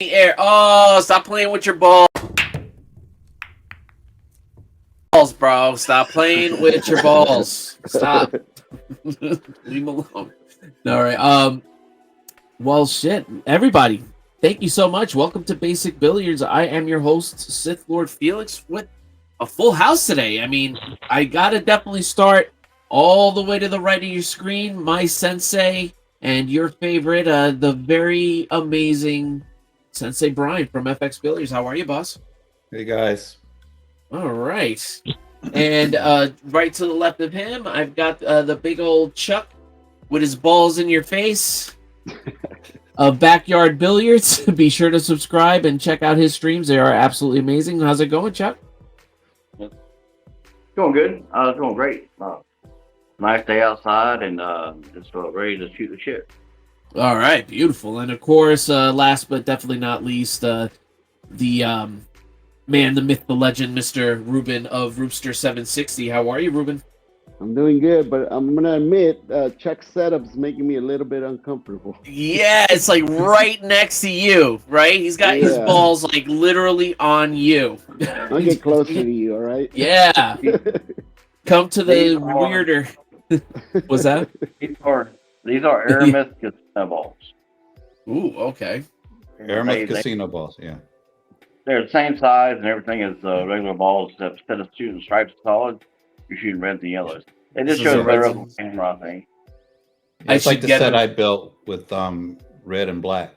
the air. Oh, stop playing with your balls, bro. Stop playing with your balls. Stop. Leave them alone. All right. Well, shit. Everybody, thank you so much. Welcome to Basic Billiards. I am your host, SithLordFelix, with a full house today. I mean, I gotta definitely start all the way to the right of your screen. My sensei and your favorite, the very amazing Sensei Brian from FX Billiards. How are you, boss? Hey, guys. All right. And right to the left of him, I've got the big old Chuck with his balls in your face of Backyard Billiards. Be sure to subscribe and check out his streams. They are absolutely amazing. How's it going, Chuck? Going good. Doing great. Nice day outside, and just ready to shoot the shit. All right, beautiful. And of course, last but definitely not least, the man, the myth, the legend, Mr. Ruben of Roopster 760. How are you, Ruben? I'm doing good, but I'm gonna admit, Chuck's setup's making me a little bit uncomfortable. Yeah, it's like right next to you, right? He's got his balls like literally on you. I'll get closer to you, all right? Yeah. Come to the weirder. What's that? These are Aramis casino balls. Ooh, okay. Aramis casino balls, yeah. They're the same size and everything as regular balls, except instead of shooting stripes solid, you're shooting reds and yellows. It just shows better up on camera, I think. It's like the set I built with red and black.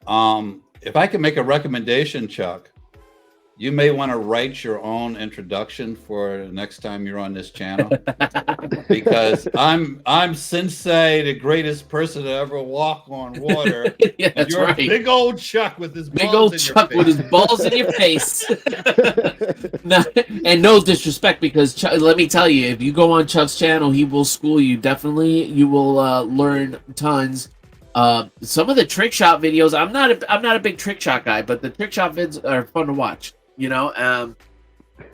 If I could make a recommendation, Chuck, you may want to write your own introduction for the next time you're on this channel, because I'm Sensei, the greatest person to ever walk on water. Yeah, that's you're right. Big old Chuck with his big balls old in Chuck your with face. his balls in your face. No, and no disrespect, because Chuck, let me tell you, if you go on Chuck's channel, he will school you. Definitely, you will learn tons. Some of the trick shot videos, I'm not a big trick shot guy, but the trick shot vids are fun to watch. You know,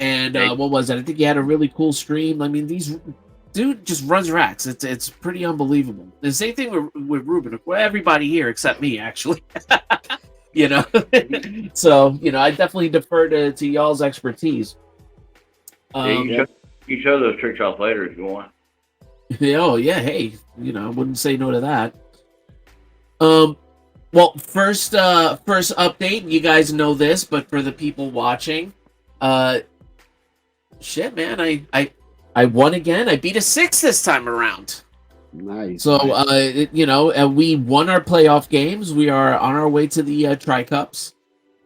what was it? I think he had a really cool stream. I mean, dude just runs racks. It's pretty unbelievable. The same thing with Ruben. Well, everybody here except me, actually. You know, so I definitely defer to y'all's expertise. You show those trick shots later if you want. Oh yeah, hey, I wouldn't say no to that. Well, first update, you guys know this, but for the people watching, shit, man, I won again. I beat a 6 this time around. Nice. So, we won our playoff games. We are on our way to the Tri-Cups.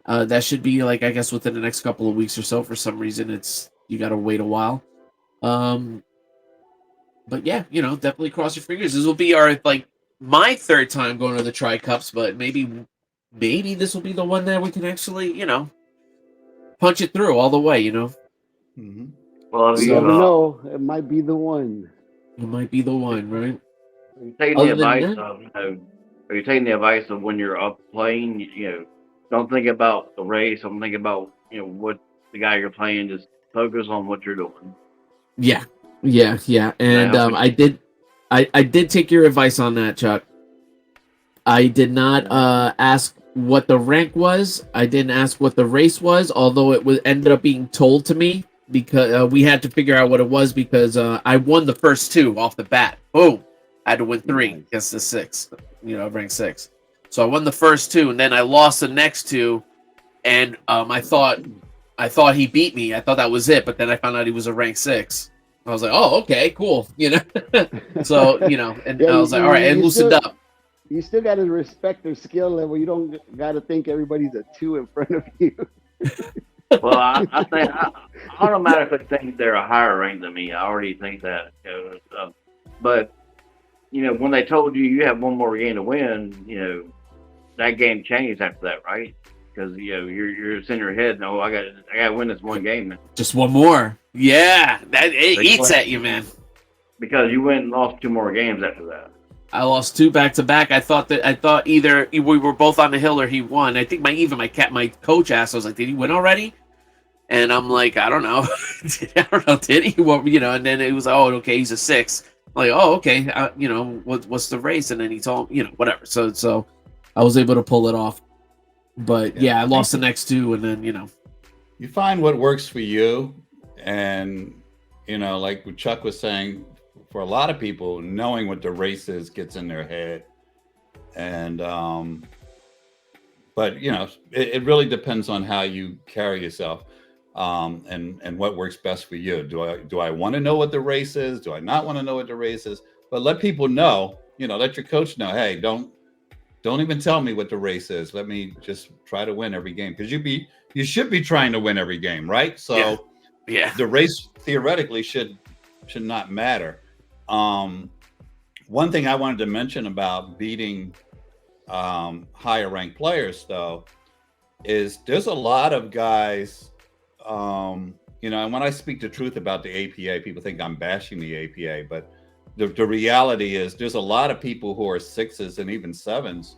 That should be, like, I guess within the next couple of weeks or so. For some reason, you got to wait a while. But yeah, definitely cross your fingers. This will be our, my third time going to the Tri-Cups, but maybe this will be the one that we can actually, punch it through all the way, Mm-hmm. Well, You never know. It might be the one. It might be the one, right? Are you taking the advice of when you're up playing, don't think about the race, don't think about, what the guy you're playing, just focus on what you're doing. Yeah. And I did take your advice on that, Chuck. I did not ask what the rank was. I didn't ask what the race was, although it ended up being told to me, because we had to figure out what it was, because I won the first 2 off the bat. Boom. I had to win 3 against the 6, rank 6. So I won the first 2, and then I lost the next 2, and I thought he beat me. I thought that was it, but then I found out he was a rank 6. I was like, oh, okay, cool. So, and I was like, all right, and loosened up. You still got to respect their skill level. You don't got to think everybody's a 2 in front of you. Well, I think I automatically think they're a higher rank than me. I already think that. But, when they told you have one more game to win, that game changed after that, right? Because you're in your head. No, I got to win this one game. Just one more. Yeah, it eats at you, man. Because you went and lost 2 more games after that. I lost 2 back to back. I thought either we were both on the hill or he won. I think my coach asked. I was like, "Did he win already?" And I'm like, "I don't know. I don't know. Did he? Well, And then it was like, "Oh, okay, he's a 6." I'm like, "Oh, okay. What's the race?" And then he told whatever. So I was able to pull it off. But yeah, I lost the next two, and then you find what works for you, and like what Chuck was saying, for a lot of people, knowing what the race is gets in their head, and but it really depends on how you carry yourself, and what works best for you. Do I want to know what the race is? Do I not want to know what the race is? But let people know, let your coach know, hey, don't even tell me what the race is. Let me just try to win every game, because you should be trying to win every game, right? So yeah. The race theoretically should not matter. One thing I wanted to mention about beating higher ranked players, though, is there's a lot of guys, and when I speak the truth about the APA, people think I'm bashing the APA, but the reality is there's a lot of people who are 6s and even 7s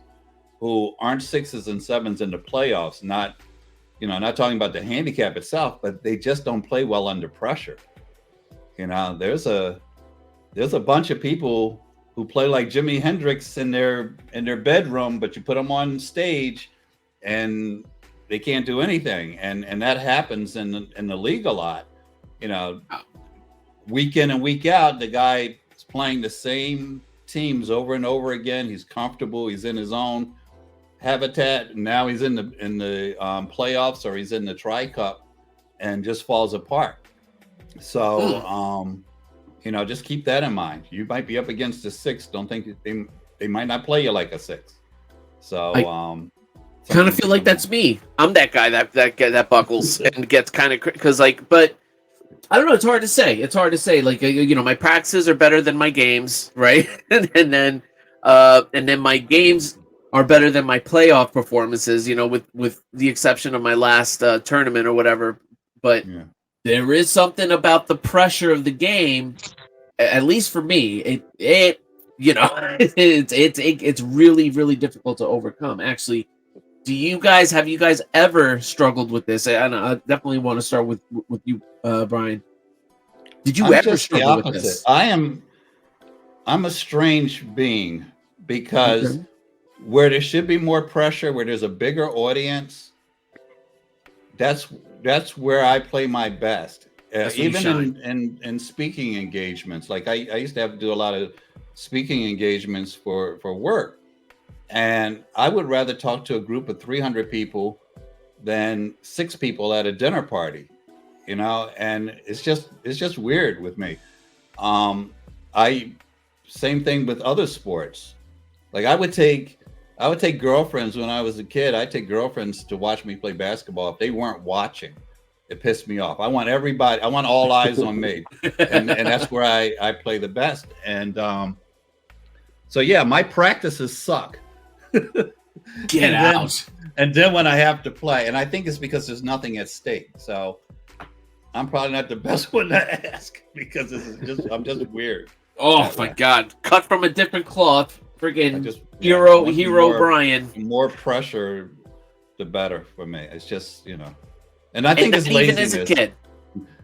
who aren't 6s and 7s in the playoffs. Not talking about the handicap itself, but they just don't play well under pressure. There's a bunch of people who play like Jimi Hendrix in their bedroom, but you put them on stage and they can't do anything. And that happens in the league a lot. Week in and week out, the guy is playing the same teams over and over again. He's comfortable. He's in his own habitat. Now he's in the playoffs, or he's in the Tri-Cup, and just falls apart. So, just keep that in mind. You might be up against a 6. Don't think they might not play you like a 6. So, kind of feel like that's me. I'm that guy that buckles and gets kind of, because but I don't know. It's hard to say. Like, my practices are better than my games, right? and then my games are better than my playoff performances. With the exception of my last tournament or whatever. But there is something about the pressure of the game, at least for me. It's really, really difficult to overcome. Actually, have you guys ever struggled with this? And I definitely want to start with you, Brian. Did you ever struggle with this? I'm a strange being, because where there should be more pressure, where there's a bigger audience, that's where I play my best. Even in speaking engagements. Like I used to have to do a lot of speaking engagements for work. And I would rather talk to a group of 300 people than 6 people at a dinner party, and it's just weird with me. Same thing with other sports. Like I would take girlfriends when I was a kid. I'd take girlfriends to watch me play basketball. If they weren't watching, it pissed me off. I want all eyes on me. And that's where I play the best. And so yeah, my practices suck. Get out. And then when I have to play, and I think it's because there's nothing at stake. So I'm probably not the best one to ask, because I'm just weird. Oh my God. Cut from a different cloth. Friggin' hero Brian. More pressure, the better for me. It's just, and I think it's laziness. Even as a kid.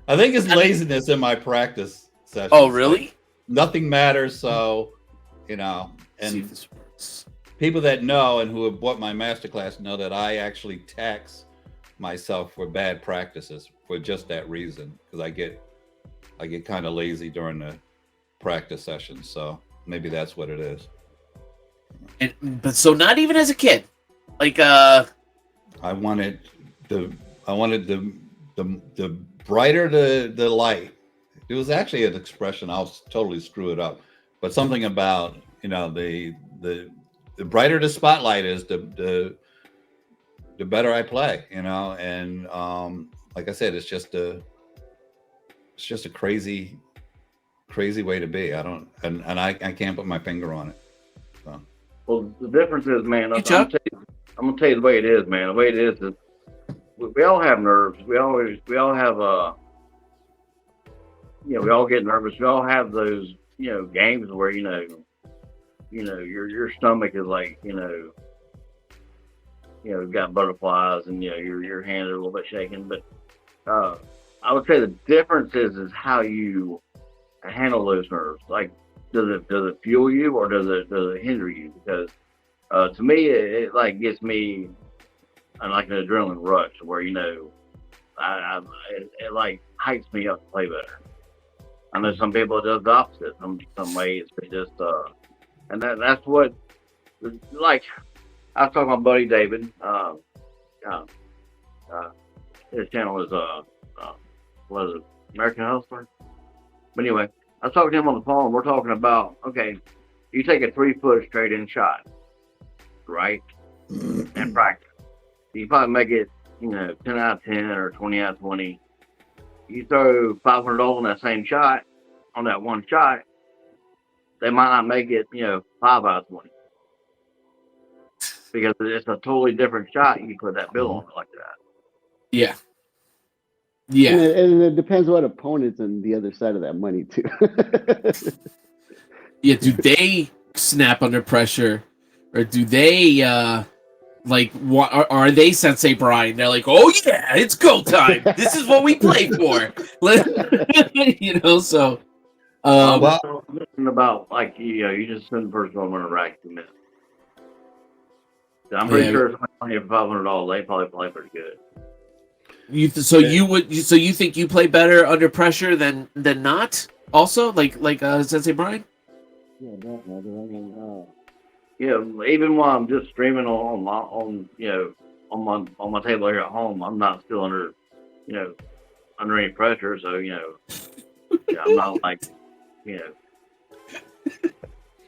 I think it's laziness in my practice sessions. Oh, really? Like, nothing matters. So, and see if this works. People that know and who have bought my masterclass know that I actually tax myself for bad practices for just that reason, because I get kind of lazy during the practice sessions. So maybe that's what it is. But so not even as a kid, like I wanted the brighter the light. It was actually an expression. I'll totally screw it up, but something about the brighter the spotlight is, the better I play. And like I said, it's just a crazy way to be. I can't put my finger on it. So. Well, the difference is, man, I'm gonna tell you the way it is, man. The way it is we all have nerves. We all have we all get nervous. We all have those, games where your stomach is like, you've got butterflies, and your hands are a little bit shaking. But I would say the difference is how you handle those nerves. Like, does it fuel you, or does it hinder you? Because to me, it like gets me like an adrenaline rush where, you know, it like hypes me up to play better. I know some people does the opposite. Some ways they just and that's what, like, I was talking to my buddy David. His channel is what is it, American Hustler? But anyway, I was talking to him on the phone. We're talking about, okay, you take a 3-foot straight in shot, right? And practice. You probably make it, you know, 10 out of 10 or 20 out of 20. You throw $500 on that same shot, on that one shot, they might not make it, you know, 5 out of 20. Because it's a totally different shot. You put that bill on it like that. Yeah. Yeah. And it depends what opponent's on the other side of that money, too. Yeah. Do they snap under pressure? Or do they, like, are they Sensei Brian? They're like, oh, yeah, it's go time. This is what we play for. You know, so. Well, about, like, you know, you just send the first one on a rack to miss. I'm pretty sure if somebody playing $500, they probably play pretty good. You think you play better under pressure than not? Also, like Sensei Brian? Yeah, definitely. Yeah, even while I'm just streaming on you know, on my table here at home, I'm not still under, you know, under any pressure. So, you know, yeah, I'm not like, you know,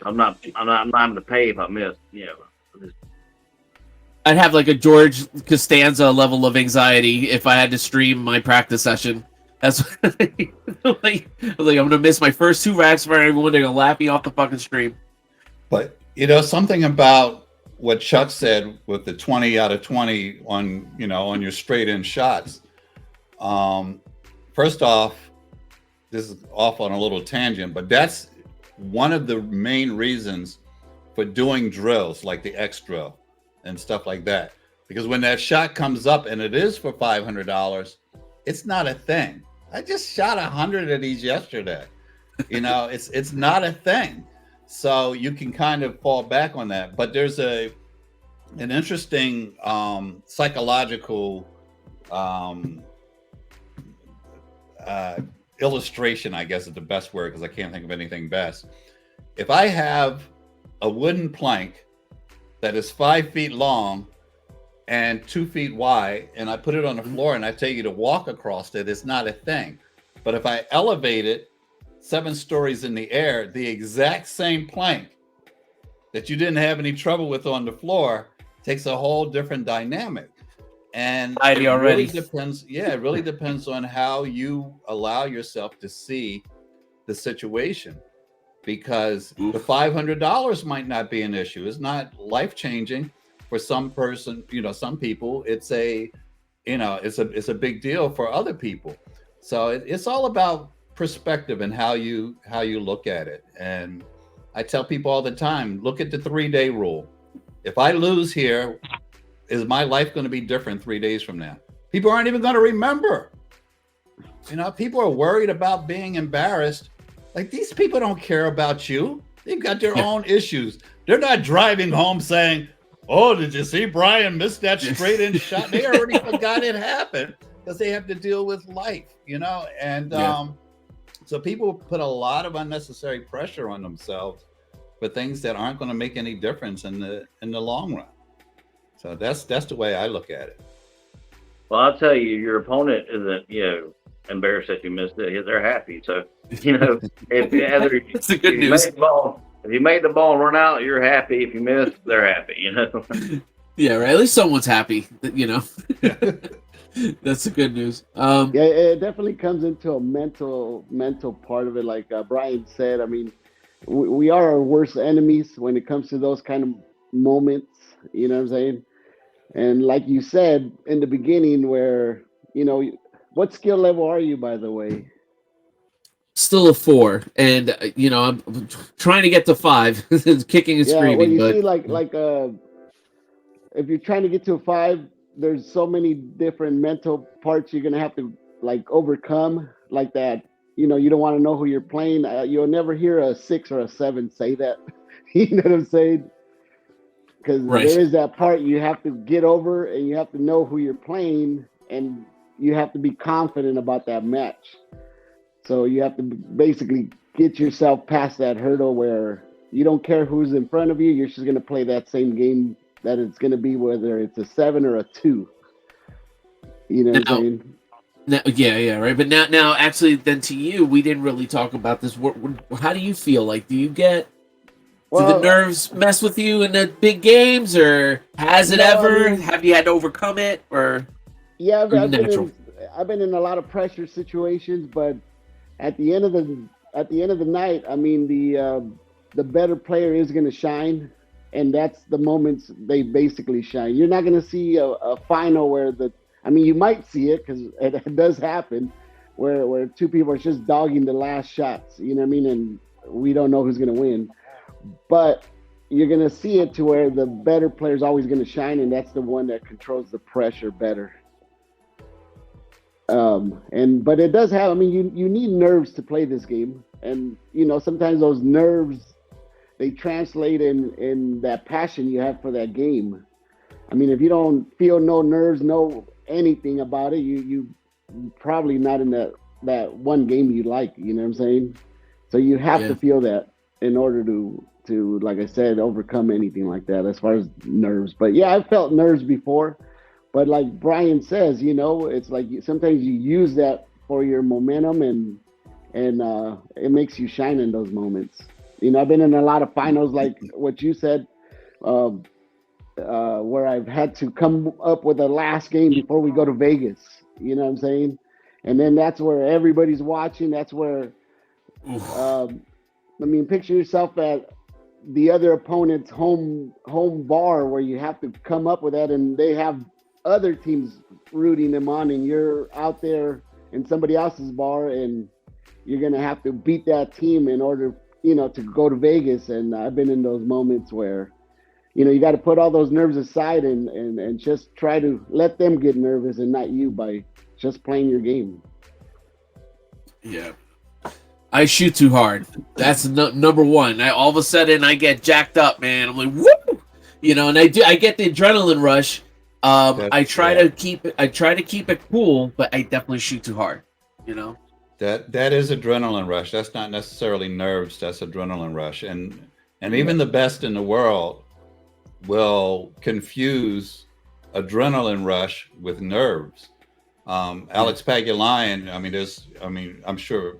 I'm not having to pay if I miss, you know. I'd have like a George Costanza level of anxiety if I had to stream my practice session. That's like I'm gonna miss my first 2 racks for everyone. They're gonna laugh me off the fucking stream. But you know, something about what Chuck said with the 20 out of 20 on, you know, on your straight in shots. First off, this is off on a little tangent, but that's one of the main reasons for doing drills like the X drill and stuff like that. Because when that shot comes up and it is for $500, it's not a thing. I just shot 100 of these yesterday. You know, it's not a thing. So you can kind of fall back on that. But there's an interesting psychological illustration, I guess is the best word, because I can't think of anything best. If I have a wooden plank that is 5 feet long and 2 feet wide, and I put it on the floor and I tell you to walk across it, it's not a thing. But if I elevate it 7 stories in the air, the exact same plank that you didn't have any trouble with on the floor takes a whole different dynamic. And it really depends. Yeah, it really depends on how you allow yourself to see the situation. Because the $500 might not be an issue. It's not life-changing for some person, you know, some people. It's a it's a big deal for other people. So it's all about perspective and how you look at it. And I tell people all the time, look at the 3-day rule. If I lose here, is my life going to be different 3 days from now? People aren't even going to remember. You know, people are worried about being embarrassed. Like, these people don't care about you. They've got their own issues. They're not driving home saying, oh, did you see Brian missed that straight in shot? They already forgot it happened because they have to deal with life, you know? And so people put a lot of unnecessary pressure on themselves for things that aren't going to make any difference in the long run. So that's the way I look at it. Well, I'll tell you, your opponent isn't, you know, embarrassed that you missed it. They're happy. So, you know, if that's the good news. If you made the ball and run out, you're happy. If you missed, they're happy, you know. Yeah, right. At least someone's happy, you know. That's the good news. Yeah, it definitely comes into a mental part of it. Like Brian said, I mean, we are our worst enemies when it comes to those kind of moments. You know what I'm saying? And like you said in the beginning, where, you know, what skill level are you, by the way? Still a 4, and you know, I'm trying to get to 5. Kicking and screaming. Well, you but see, like if you're trying to get to a 5, there's so many different mental parts you're gonna have to like overcome. Like that, you know, you don't want to know who you're playing. You'll never hear a 6 or a 7 say that. You know what I'm saying? because there is that part you have to get over, and you have to know who you're playing, and you have to be confident about that match. So you have to basically get yourself past that hurdle where you don't care who's in front of you. You're just going to play that same game that it's going to be, whether it's a 7 or a 2. You know what I'm saying? Now, yeah, right. But now, actually, then to you, we didn't really talk about this. How do you feel? Like, do the nerves mess with you in the big games, or has it ever? Have you had to overcome it, or? Yeah, I've been in a lot of pressure situations, but at the end of the night, I mean, the better player is going to shine, and that's the moments they basically shine. You're not going to see a final where you might see it, because it does happen, where two people are just dogging the last shots, you know what I mean? And we don't know who's going to win. But you're going to see it to where the better player is always going to shine, and that's the one that controls the pressure better. But it does have, you need nerves to play this game. And, sometimes those nerves, they translate in that passion you have for that game. If you don't feel no nerves, no anything about it, you probably not in that one game you like, you know what I'm saying? So you have to feel that in order to like I said, overcome anything like that as far as nerves. But yeah, I've felt nerves before, but like Brian says, it's like sometimes you use that for your momentum, and it makes you shine in those moments. I've been in a lot of finals, like what you said, where I've had to come up with a last game before we go to Vegas. You know what I'm saying? And then that's where everybody's watching. That's where, picture yourself at the other opponent's home bar, where you have to come up with that, and they have other teams rooting them on, and you're out there in somebody else's bar, and you're going to have to beat that team in order, to go to Vegas. And I've been in those moments where, you got to put all those nerves aside and just try to let them get nervous and not you, by just playing your game. Yeah. I shoot too hard. That's number one. All of a sudden I get jacked up, man. I'm like, woo! And I get the adrenaline rush. I try to keep it cool, but I definitely shoot too hard, That is adrenaline rush. That's not necessarily nerves. That's adrenaline rush. And even the best in the world will confuse adrenaline rush with nerves. Alex Pagulayan, I'm sure,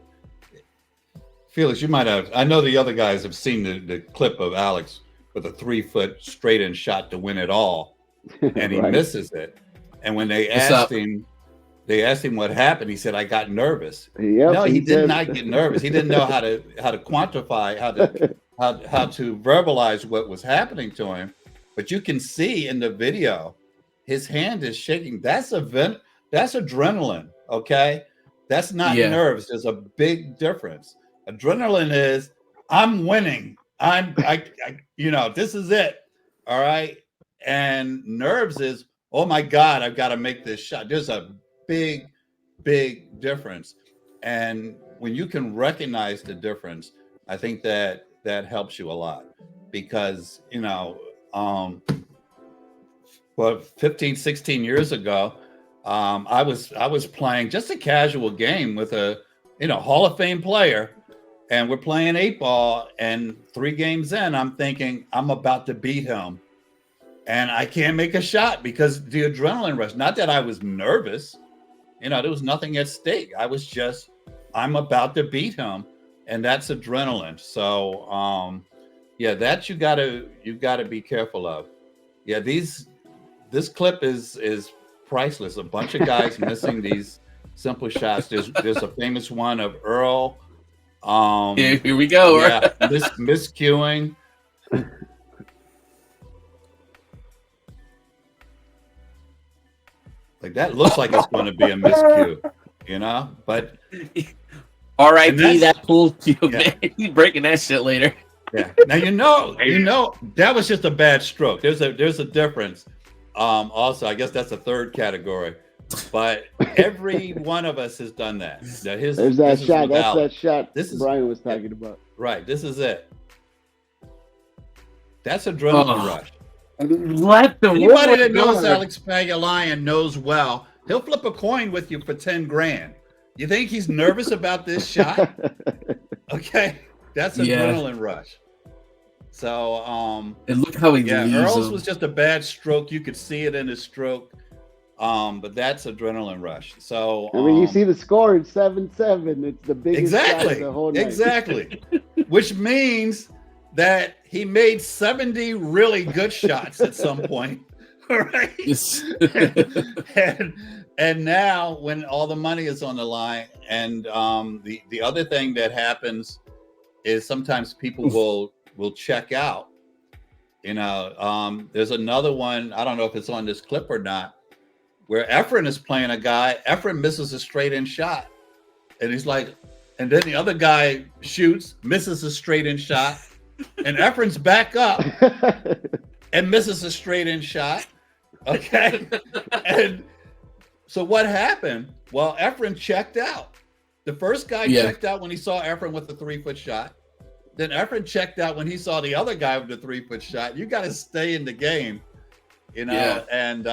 Felix, you might have, I know the other guys have seen the clip of Alex with a 3-foot straight in shot to win it all, and he misses it. And when they asked him what happened, he said, "I got nervous." Yep, no, he did not get nervous. He didn't know how to quantify, how to verbalize what was happening to him. But you can see in the video, his hand is shaking. That's adrenaline. Okay, that's not nerves. There's a big difference. Adrenaline is, I'm winning. This is it. All right. And nerves is, oh my God, I've got to make this shot. There's a big, big difference. And when you can recognize the difference, I think that helps you a lot, because, 15, 16 years ago, I was playing just a casual game with a, Hall of Fame player, and we're playing 8-ball, and 3 games in, I'm thinking I'm about to beat him, and I can't make a shot because the adrenaline rush. Not that I was nervous, there was nothing at stake. I was just, I'm about to beat him, and that's adrenaline. So, that you gotta be careful of. Yeah, this clip is priceless. A bunch of guys missing these simple shots. There's a famous one of Earl. Here we go. Yeah, miscuing. Like, that looks like it's going to be a miscue, but R.I.P. that pool cue, man. He's breaking that shit later. Yeah. Now that was just a bad stroke. There's a difference. Also, I guess that's a third category. But every one of us has done that. There's that shot. That's that shot Brian was talking about. Right. This is it. That's adrenaline rush. Let the Anybody that knows Alex Pagulayan knows well. He'll flip a coin with you for 10 grand. You think he's nervous about this shot? Okay, that's adrenaline rush. So, and look how he leaves Earl's him. was just a bad stroke. You could see it in his stroke. But that's adrenaline rush. So, I mean, you see the score, it's 7-7. It's the biggest shot of the whole night. Exactly. Which means that he made 70 really good shots at some point. Right? Yes. and now when all the money is on the line, and the other thing that happens is sometimes people will check out. You know, there's another one, I don't know if it's on this clip or not, where Efren is playing a guy. Efren misses a straight in shot, and he's like, and then the other guy shoots, misses a straight in shot, and Efren's back up and misses a straight in shot. Okay. And so what happened? Well, Efren checked out. The first guy checked out when he saw Efren with the 3-foot shot. Then Efren checked out when he saw the other guy with the 3-foot shot. You got to stay in the game, you know, and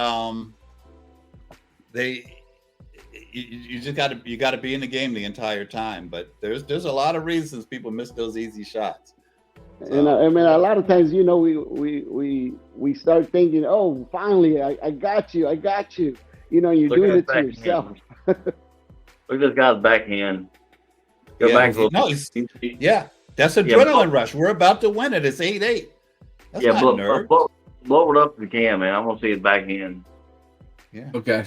you just got to be in the game the entire time. But there's a lot of reasons people miss those easy shots. So. And I mean, a lot of times, you know, we start thinking, oh, finally, I got you. You know, you're doing it to yourself. Look at this guy's backhand. Go back. No, that's adrenaline rush. We're about to win it. It's 8-8. That's not nerve. Blow it up if you can, man. I want to see his backhand. Yeah. Okay.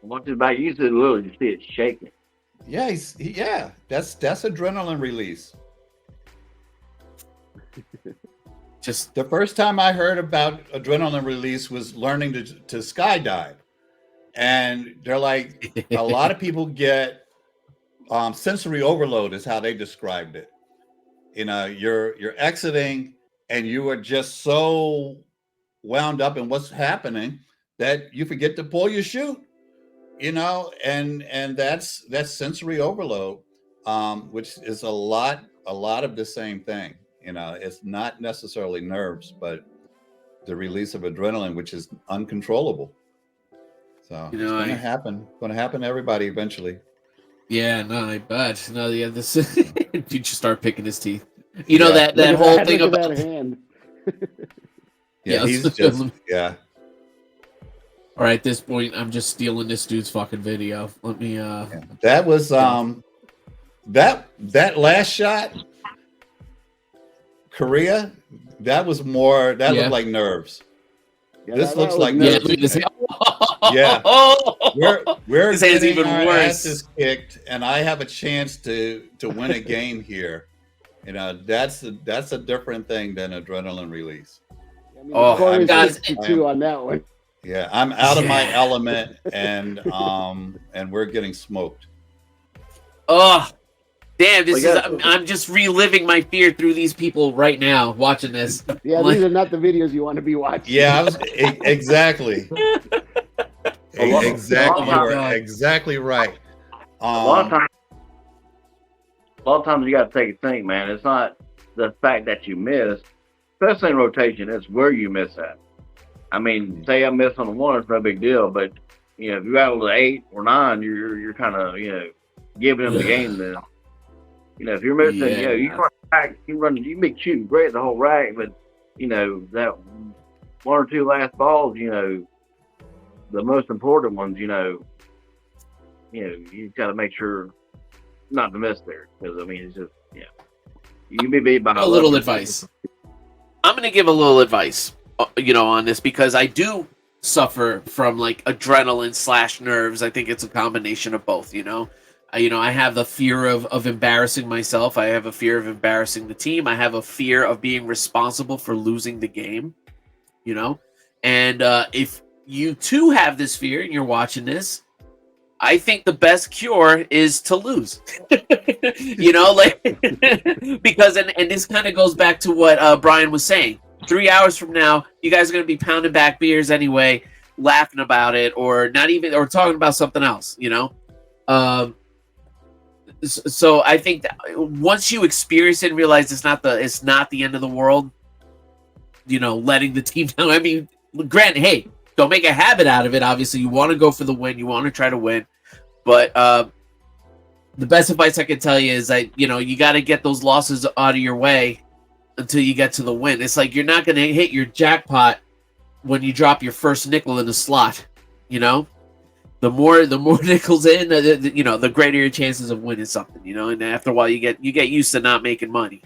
Watch his back. You see it little, you see it shaking. Yeah, that's adrenaline release. Just the first time I heard about adrenaline release was learning to skydive, and they're like, a lot of people get sensory overload is how they described it. You know, you're exiting and you are just so wound up in what's happening that you forget to pull your chute. You know, and that's sensory overload, which is a lot of the same thing. You know, it's not necessarily nerves, but the release of adrenaline, which is uncontrollable. So it's going to happen to everybody eventually. Yeah, no, I bet. No, yeah, this you just start picking his teeth. You know that whole thing about that hand. He's just All right, at this point, I'm just stealing this dude's fucking video. Let me. That was that last shot, Korea. That was more. That looked like nerves. Yeah, this looks like nerves. Look at this. We're his hand's even our worse. Asses kicked, and I have a chance to win a game here. You know, that's a different thing than adrenaline release. I mean, guys, 2 on that one. Yeah, I'm out of my element, and we're getting smoked. Oh, damn! I'm just reliving my fear through these people right now watching this. Yeah, these are not the videos you want to be watching. Yeah, exactly. Exactly right. A lot of times you got to take a think, man. It's not the fact that you miss, especially in rotation. It's where you miss at. I mean, say I miss on the 1, it's no big deal. But you know, if you're out of 8 or 9, you're kind of giving them the game. Then if you're missing, you run back, you make shooting great the whole rack, but that 1 or 2 last balls, the most important ones, you got to make sure not to miss there, because I mean, it's just you can be beat by a little advice. I'm going to give a little advice. On this, because I do suffer from like adrenaline / nerves. I think it's a combination of both. I have the fear of embarrassing myself. I have a fear of embarrassing the team. I have a fear of being responsible for losing the game. And if you too have this fear and you're watching this, I think the best cure is to lose. Because and this kind of goes back to what Brian was saying. 3 hours from now, you guys are going to be pounding back beers anyway, laughing about it, or talking about something else, So I think that once you experience it and realize it's not the end of the world, letting the team down. I mean, granted, hey, don't make a habit out of it. Obviously, you want to go for the win. You want to try to win. But the best advice I can tell you is that, you got to get those losses out of your way until you get to the win. It's like you're not going to hit your jackpot when you drop your first nickel in the slot. The more nickels in, the greater your chances of winning something. And after a while, you get used to not making money.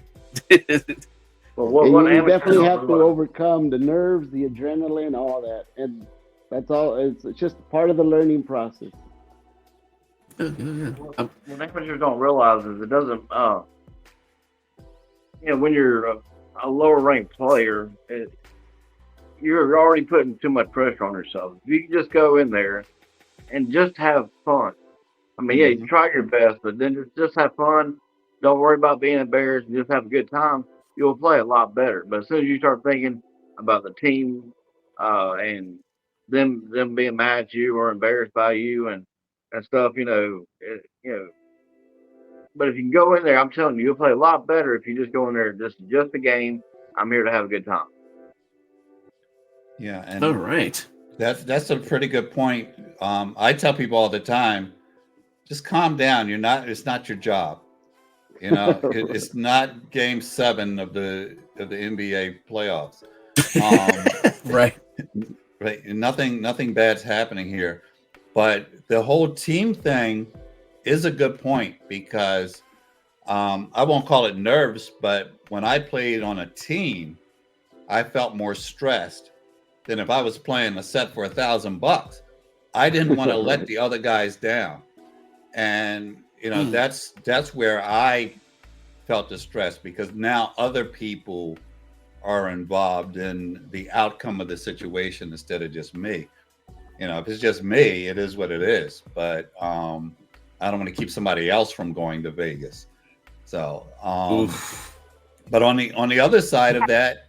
Well, you definitely have to overcome the nerves, the adrenaline, all that, and that's all. It's just part of the learning process. What amateurs don't realize is it doesn't. When you're a lower ranked player, you're already putting too much pressure on yourself. If you can just go in there and just have fun. I mean, you try your best, but then just have fun. Don't worry about being embarrassed. Just have a good time. You'll play a lot better. But as soon as you start thinking about the team and them being mad at you or embarrassed by you and stuff, But if you can go in there, I'm telling you, you'll play a lot better if you just go in there. Just a game. I'm here to have a good time. Yeah, and all right. That's a pretty good point. I tell people all the time, just calm down. It's not your job. It's not Game 7 of the NBA playoffs. Right. Right. Nothing bad's happening here. But the whole team thing is a good point because I won't call it nerves, but when I played on a team, I felt more stressed than if I was playing a set for $1,000. I didn't want to let the other guys down. And that's where I felt the stress because now other people are involved in the outcome of the situation instead of just me. If it's just me, it is what it is. But I don't want to keep somebody else from going to Vegas. So, but on the other side of that,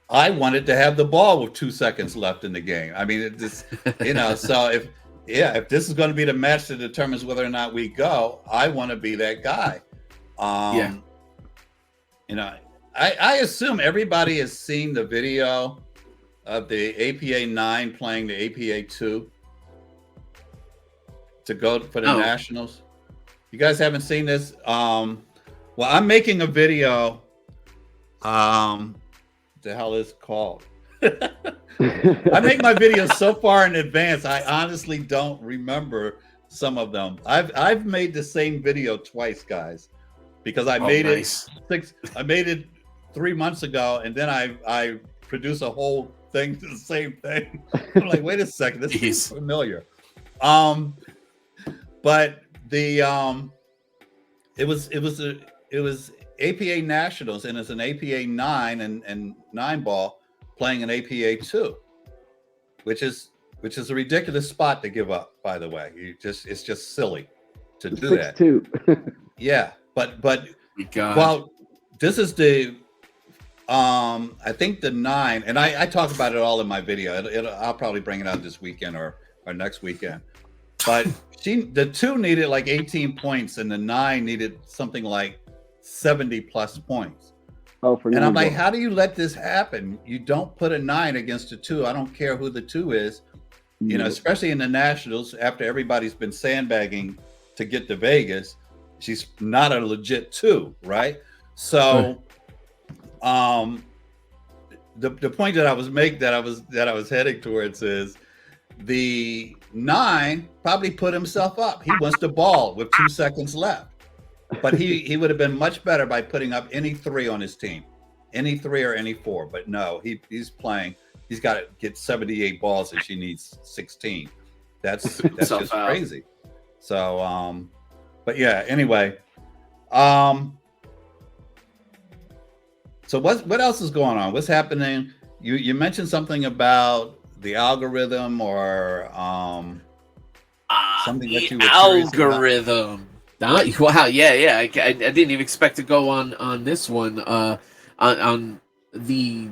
I wanted to have the ball with 2 seconds left in the game. I mean, it just, so if this is going to be the match that determines whether or not we go, I want to be that guy. I assume everybody has seen the video of the APA 9 playing the APA 2 to go for the Nationals. You guys haven't seen this? Well, I'm making a video. What the hell is it called? I make my videos so far in advance, I honestly don't remember some of them. I've made the same video twice, guys, because I made it 3 months ago, and then I produced a whole thing to the same thing. I'm like, wait a second, this is familiar. But the it was APA Nationals, and it's an APA 9 and 9 ball playing an APA 2, which is a ridiculous spot to give up, by the way. It's just silly to do that. 6-2. Yeah, but well, this is the I think the 9, and I talk about it all in my video. I'll probably bring it out this weekend or next weekend. But the 2 needed like 18 points, and the 9 needed something like 70 plus points. And I'm like, how do you let this happen? You don't put a 9 against a 2. I don't care who the 2 is, especially in the Nationals after everybody's been sandbagging to get to Vegas. She's not a legit 2, right? So, the point that I was heading towards is the 9 probably put himself up. He wants the ball with 2 seconds left. But he would have been much better by putting up any 3 on his team, any 3 or any 4. But no, he's playing. He's got to get 78 balls and she needs 16. That's just crazy. So, but yeah. Anyway, so what else is going on? What's happening? You mentioned something about the algorithm or something that you were algorithm. Wow, yeah. I didn't even expect to go on this one. On the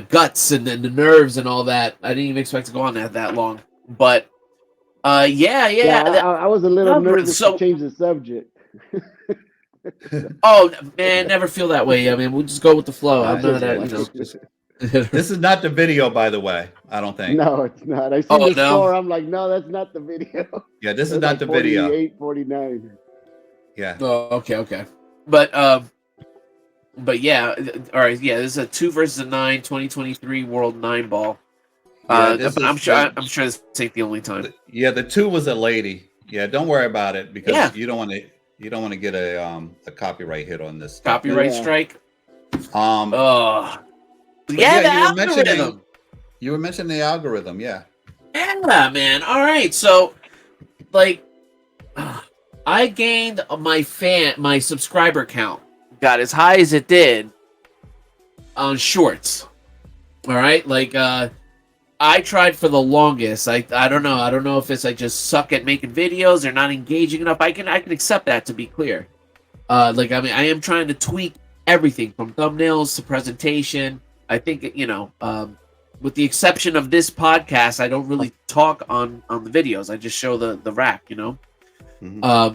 guts and the nerves and all that. I didn't even expect to go on that long. But yeah. I was a little nervous to change the subject. Oh man, never feel that way. I mean, we'll just go with the flow. I'm not This is not the video, by the way. I don't think. No, it's not. I see the score. I'm like, no, that's not the video. Yeah, this is not the video. 48-49. Yeah. Oh, okay. But yeah, all right. Yeah, this is a 2 versus a 9 2023 World 9 ball. But I'm sure this ain't the only time. Yeah, the 2 was a lady. Yeah, don't worry about it because you don't want to get a copyright hit on this. Copyright strike. The algorithm. You were mentioning the algorithm, yeah. Yeah, man. All right, so like, I gained my subscriber count got as high as it did on shorts. All right, like I tried for the longest. I don't know. I don't know if it's I just suck at making videos or not engaging enough. I can accept that, to be clear. I am trying to tweak everything from thumbnails to presentation. I think with the exception of this podcast, I don't really talk on the videos. I just show the rack, Mm-hmm.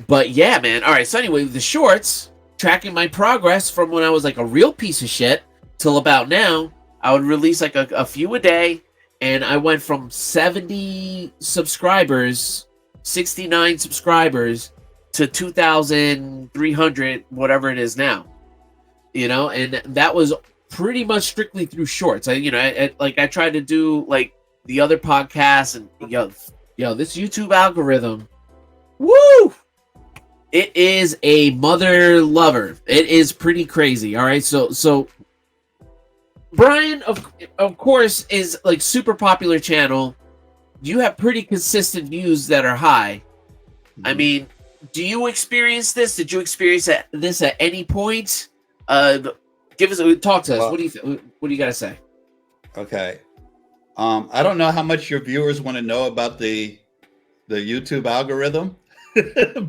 But yeah, man. All right. So anyway, the shorts, tracking my progress from when I was like a real piece of shit till about now. I would release like a few a day, and I went from 70 subscribers, 69 subscribers, to 2,300, whatever it is now. And that was pretty much strictly through shorts. I tried to do like the other podcasts, and this YouTube algorithm, woo! It is a mother lover. It is pretty crazy. All right, so. Brian, of course, is like super popular channel. You have pretty consistent views that are high. Mm-hmm. I mean, do you experience this? Did you experience this at any point? Talk to us. Well, what do you got to say? Okay. I don't know how much your viewers want to know about the YouTube algorithm,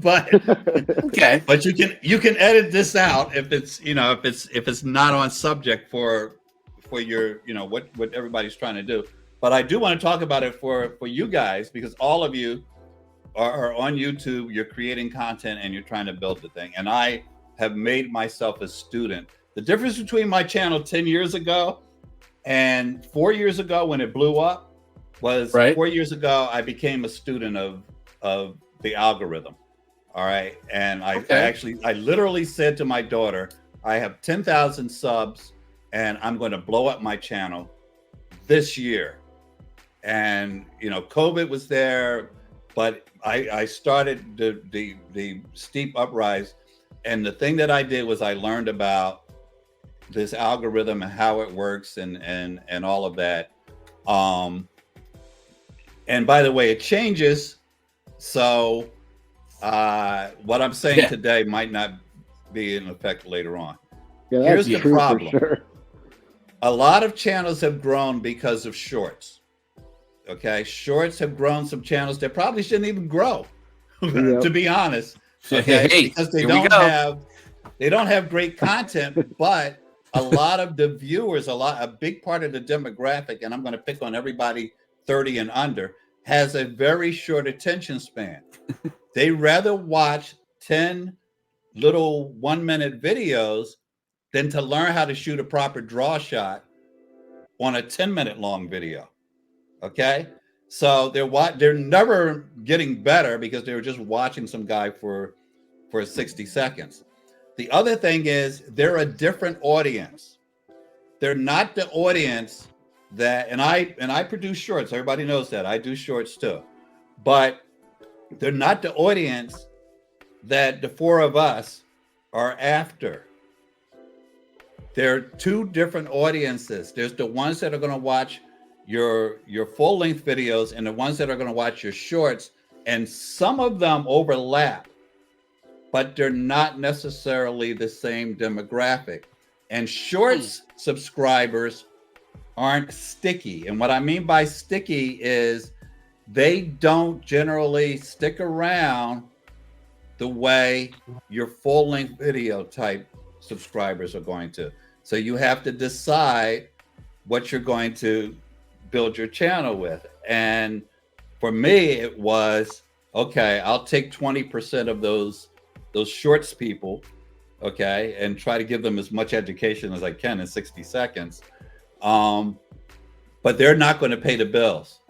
but okay. But you can edit this out if it's if it's not on subject for your what everybody's trying to do. But I do want to talk about it for you guys, because all of you are on YouTube, you're creating content and you're trying to build the thing. And I have made myself a student. The difference between my channel 10 years ago and 4 years ago when it blew up was 4 years ago I became a student of the algorithm. All right. And I literally said to my daughter, I have 10,000 subs and I'm going to blow up my channel this year. And, COVID was there, but I started the steep uprise. And the thing that I did was I learned about this algorithm and how it works and all of that. And by the way, it changes. So what I'm saying today might not be in effect later on. Yeah, here's the problem. For sure. A lot of channels have grown because of shorts. Okay, shorts have grown some channels that probably shouldn't even grow, to be honest. Okay, because they don't have great content, but a lot of the viewers, a big part of the demographic, and I'm going to pick on everybody 30 and under, has a very short attention span. They rather watch 10 little 1-minute videos than to learn how to shoot a proper draw shot on a 10-minute long video. Okay, so they're never getting better because they were just watching some guy for 60 seconds. The other thing is they're a different audience. They're not the audience that, and I produce shorts. Everybody knows that I do shorts too, but they're not the audience that the four of us are after. There are two different audiences. There's the ones that are going to watch your full-length videos and the ones that are going to watch your shorts, and some of them overlap, but they're not necessarily the same demographic. And shorts subscribers aren't sticky. And what I mean by sticky is they don't generally stick around the way your full-length video type subscribers are going to. So you have to decide what you're going to build your channel with. And for me, it was, okay, I'll take 20% of those shorts people okay, and try to give them as much education as I can in 60 seconds. But they're not going to pay the bills.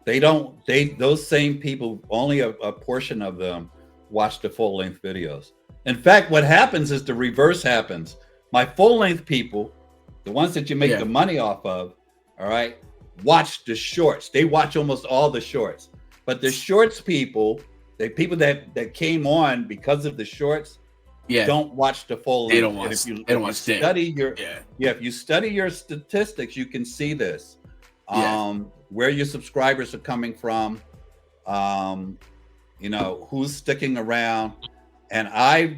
Those same people, only a portion of them watch the full length videos. In fact, what happens is the reverse happens. My full length people, the ones that you make the money off of, all right, watch the shorts. They watch almost all the shorts. But the shorts people, the people that came on because of the shorts, don't watch the full length. They don't watch. If you study your statistics, you can see this. Where your subscribers are coming from, you know, who's sticking around. And I've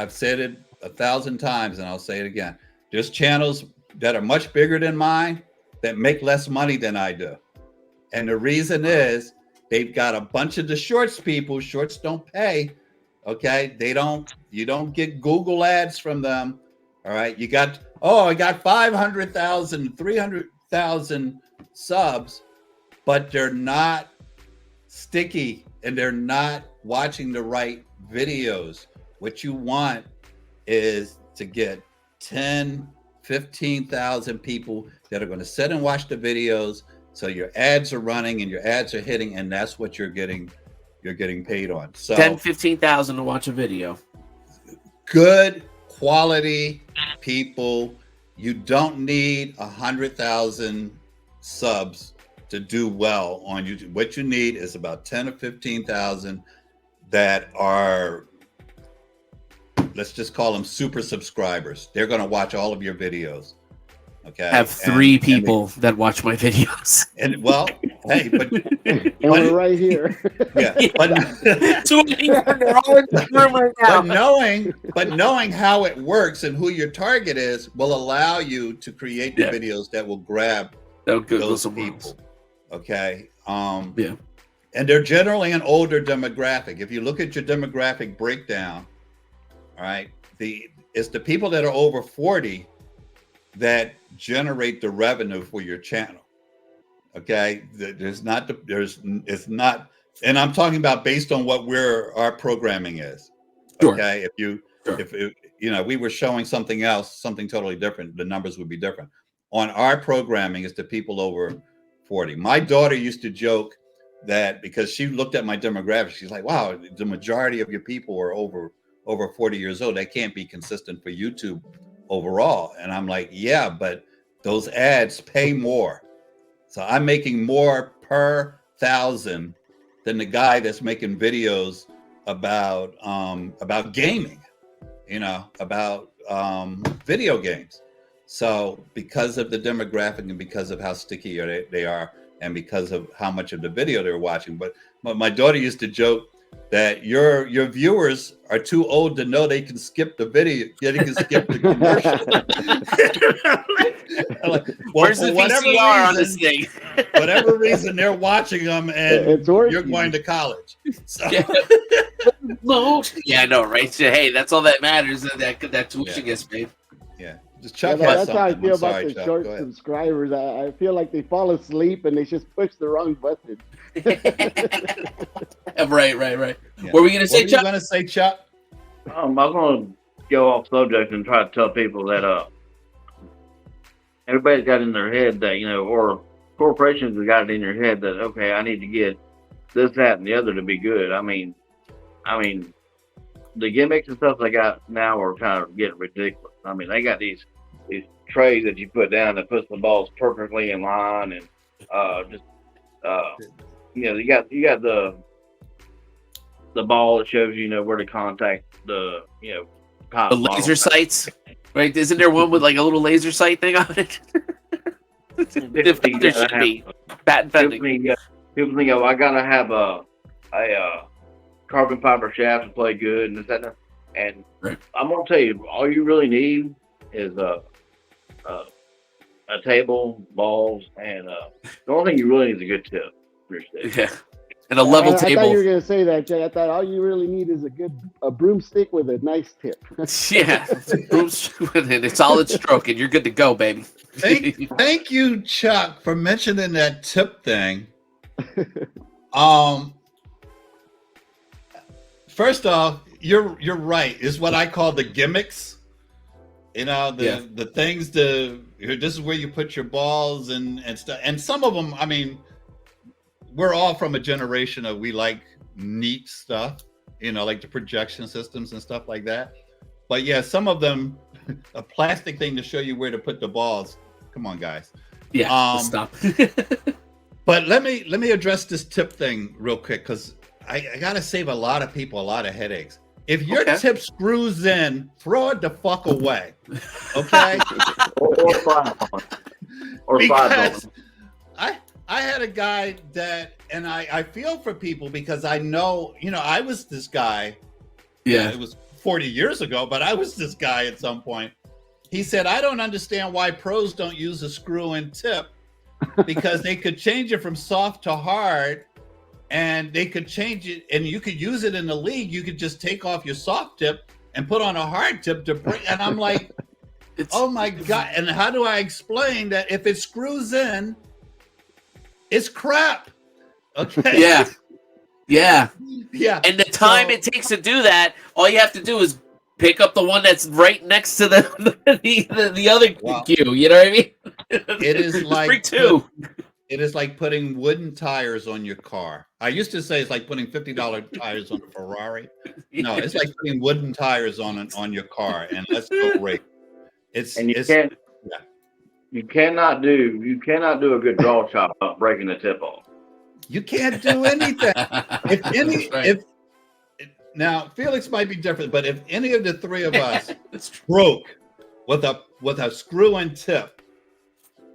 said it 1,000 times, and I'll say it again. There's channels that are much bigger than mine that make less money than I do. And the reason is they've got a bunch of the shorts people. Shorts don't pay. Okay. You don't get Google ads from them. All right. I got 500,000, 300,000 subs, but they're not sticky and they're not watching the right videos. What you want is to get 10, 15,000 people that are going to sit and watch the videos. So your ads are running and your ads are hitting, and that's what you're getting paid on. So 10, 15,000 to watch a video. Good quality people. You don't need 100,000 subs to do well on YouTube. What you need is about 10 or 15,000 that are, let's just call them super subscribers. They're going to watch all of your videos. Okay. I have three people that watch my videos. And well, hey, but and we're right here. Yeah. But knowing how it works and who your target is will allow you to create the videos that will grab those people. Okay. And they're generally an older demographic. If you look at your demographic breakdown, all right, it's the people that are over 40 that generate the revenue for your channel. Okay, it's not, and I'm talking about based on what our programming is. Okay, if you know, we were showing something else, something totally different, the numbers would be different. On our programming, it's the people over 40. My daughter used to joke that because she looked at my demographics, she's like, "Wow, the majority of your people are over 40 years old. That can't be consistent for YouTube overall." And I'm like, "Yeah, but those ads pay more. So I'm making more per 1,000 than the guy that's making videos about gaming, you know, about video games." So because of the demographic and because of how sticky they are and because of how much of the video they're watching. But my daughter used to joke that your viewers are too old to know they can skip the video, they can skip the commercial. Like, well, where's the VCR on this thing? Whatever reason, they're watching them, and you're going to college. So. Yeah, I know, right? So, hey, that's all that matters. That tuition gets paid. Yeah. Chuck that's how I feel about the short subscribers. I feel like they fall asleep and they just push the wrong button. Right. Yeah. What were we going to say, Chuck? What were you going to say, Chuck? I'm going to go off subject and try to tell people that everybody's got in their head that, you know, or corporations have got it in their head that, okay, I need to get this, that, and the other to be good. I mean, the gimmicks and stuff they got now are kind of getting ridiculous. I mean, they got these trays that you put down that puts the balls perfectly in line, and you know, you got the ball that shows you know where to contact the the laser sights, right? Isn't there one with like a little laser sight thing on it? There should be patent pending. People think, oh, I gotta have a carbon fiber shaft to play good and this, that, and right. I'm gonna tell you, all you really need is a table, balls, and the only thing you really need is a good tip for your stick. Yeah, and a level table. I thought you were gonna say that, Jay. I thought all you really need is a broomstick with a nice tip. Yeah, broomstick with a solid stroke, and you're good to go, baby. Thank you, Chuck, for mentioning that tip thing. First off, you're right. It's what I call the gimmicks. You know, the things this is where you put your balls and stuff. And some of them, I mean, we're all from a generation of we like neat stuff, you know, like the projection systems and stuff like that. But yeah, some of them, a plastic thing to show you where to put the balls. Come on, guys. Yeah, stop. But let me address this tip thing real quick, because I gotta save a lot of people a lot of headaches. If your tip screws in, throw it the fuck away. Okay? or five on. Or because five on. I had a guy that, and I feel for people because I know, you know, I was this guy. Yeah. It was 40 years ago, but I was this guy at some point. He said, I don't understand why pros don't use a screw-in tip, because they could change it from soft to hard, and they could change it, and you could use it in the league. You could just take off your soft tip and put on a hard tip to bring. And I'm like, oh my God. And how do I explain that if it screws in, it's crap? Okay. Yeah. Yeah. Yeah. And the time it takes to do that, all you have to do is pick up the one that's right next to the other cue. You know what I mean? It is like two. It is like putting wooden tires on your car. I used to say it's like putting $50 tires on a Ferrari. No, it's like putting wooden tires on your car, and let's go race. You cannot do a good draw shot without breaking the tip off. You can't do anything. Now Felix might be different, but if any of the three of us broke with a screw-in tip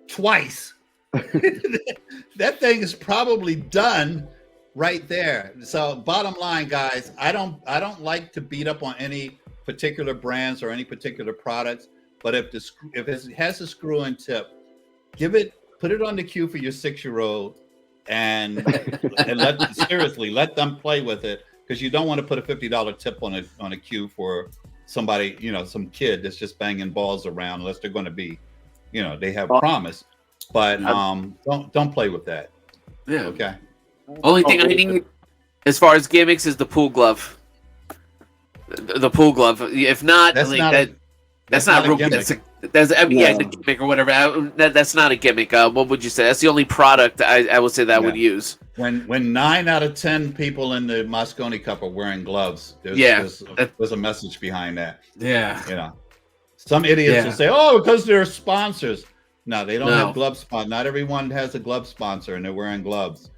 twice, that thing is probably done right there. So bottom line, guys, I don't like to beat up on any particular brands or any particular products, but if it has a screw-in tip, put it on the cue for your 6-year-old and let them play with it, because you don't want to put a $50 tip on a cue for somebody, you know, some kid that's just banging balls around, unless they're going to be, you know, they have promise. But don't play with that. Yeah. Okay. Only thing I need as far as gimmicks is the pool glove. The pool glove. If not, that's not a gimmick. That's a gimmick or whatever. That's not a gimmick. What would you say? That's the only product I would say that I would use. When 9 out of 10 people in the Moscone Cup are wearing gloves, there's a message behind that. Yeah. You know, some idiots will say, "Oh, because they're sponsors." No, they don't have glove sponsors. Not everyone has a glove sponsor, and they're wearing gloves.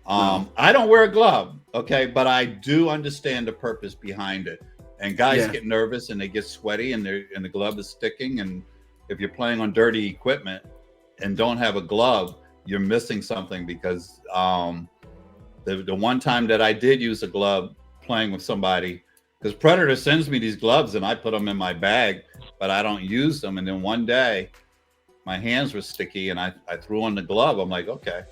I don't wear a glove, okay, but I do understand the purpose behind it. And guys get nervous and they get sweaty, and the glove is sticking. And if you're playing on dirty equipment and don't have a glove, you're missing something, because the one time that I did use a glove playing with somebody, because Predator sends me these gloves and I put them in my bag, but I don't use them. And then one day my hands were sticky and I threw on the glove. I'm like, okay,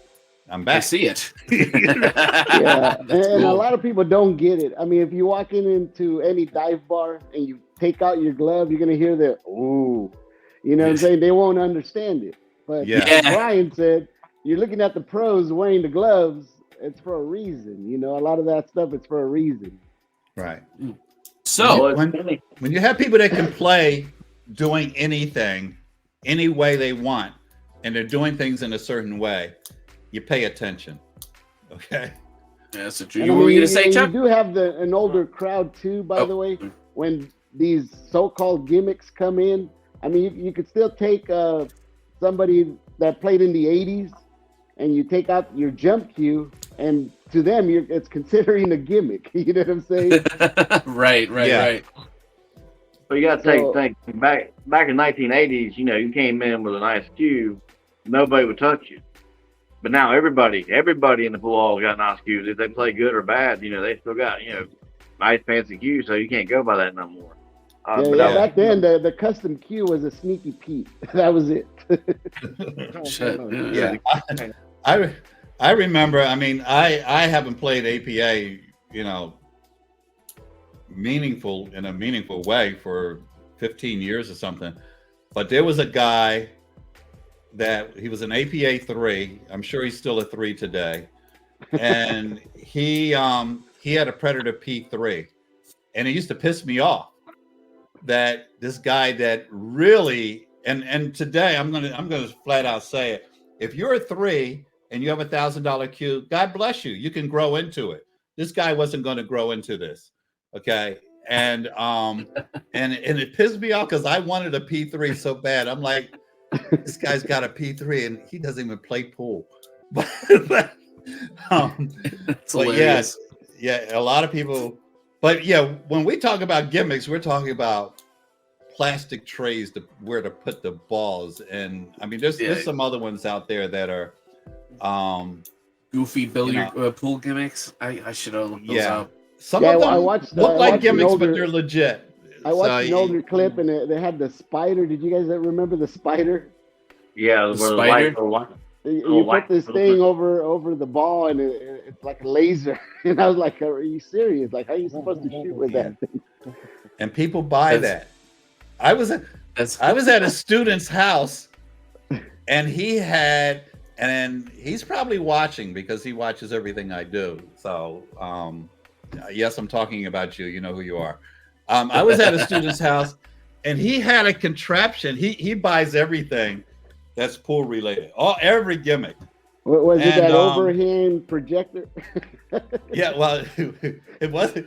I'm back. I see it. And cool. A lot of people don't get it. I mean, if you walk into any dive bar and you take out your glove, you're going to hear the, ooh, you know what I'm saying? They won't understand it. But like Brian said, you're looking at the pros wearing the gloves. It's for a reason. You know, a lot of that stuff is for a reason. Right. So when you have people that can play doing anything, any way they want, and they're doing things in a certain way, you pay attention. Okay. Yeah, that's true. What were you going to say, Chuck? You do have an older crowd too, by the way. When these so-called gimmicks come in, I mean, you could still take somebody that played in the 80s and you take out your jump cue, and to them, it's considering a gimmick. You know what I'm saying? Right. But you got to think back in 1980s. You know, you came in with a nice cue, nobody would touch you. But now everybody in the pool hall got nice cues. If they play good or bad, you know, they still got, you know, nice fancy cues. So you can't go by that no more. Back then, the custom cue was a sneaky Pete. That was it. I remember. I mean, I haven't played APA, you know, in a meaningful way for 15 years or something. But there was a guy that he was an APA 3. I'm sure he's still a 3 today, and he had a Predator P3, And it used to piss me off that this guy that really, and today I'm gonna flat out say it. If you're a 3 and you have $1,000 cue, God bless you. You can grow into it. This guy wasn't going to grow into this. Okay. And it pissed me off because I wanted a P3 so bad. I'm like, this guy's got a P3 and he doesn't even play pool. But yes, yeah, a lot of people. But yeah, when we talk about gimmicks, we're talking about plastic trays where to put the balls. And I mean, there's some other ones out there that are goofy billiard pool gimmicks. I should have looked those up. Some of them look like gimmicks, but they're legit. I watched an older clip, and they had the spider. Did you guys remember the spider? Yeah, the spider. You put this thing over the ball, and it's like a laser. And I was like, "Are you serious? Like, how are you supposed to shoot with that thing?" And people buy that. I was at a student's house, and he's probably watching because he watches everything I do. So, yes, I'm talking about you. You know who you are. I was at a student's house, and he had a contraption. He buys everything that's pool related. Every gimmick. Was it that overhand projector? Yeah, well, it wasn't.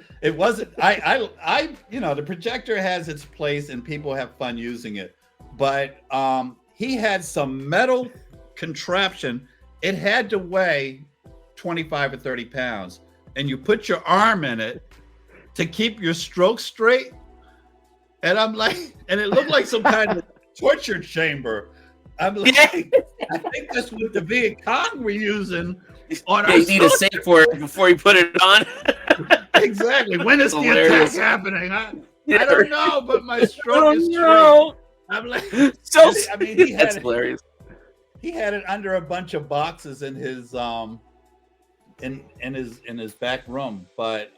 I the projector has its place and people have fun using it, but he had some metal contraption. It had to weigh 25 or 30 pounds, and you put your arm in it to keep your stroke straight. And I'm like, and it looked like some kind of torture chamber. I'm like, I think that's what the Viet Cong were using on our. You need a safe for it before you put it on. Exactly. When is the attack happening? I don't know, but my stroke is straight. I'm like, I mean, that's hilarious. He had it under a bunch of boxes in his in his back room. But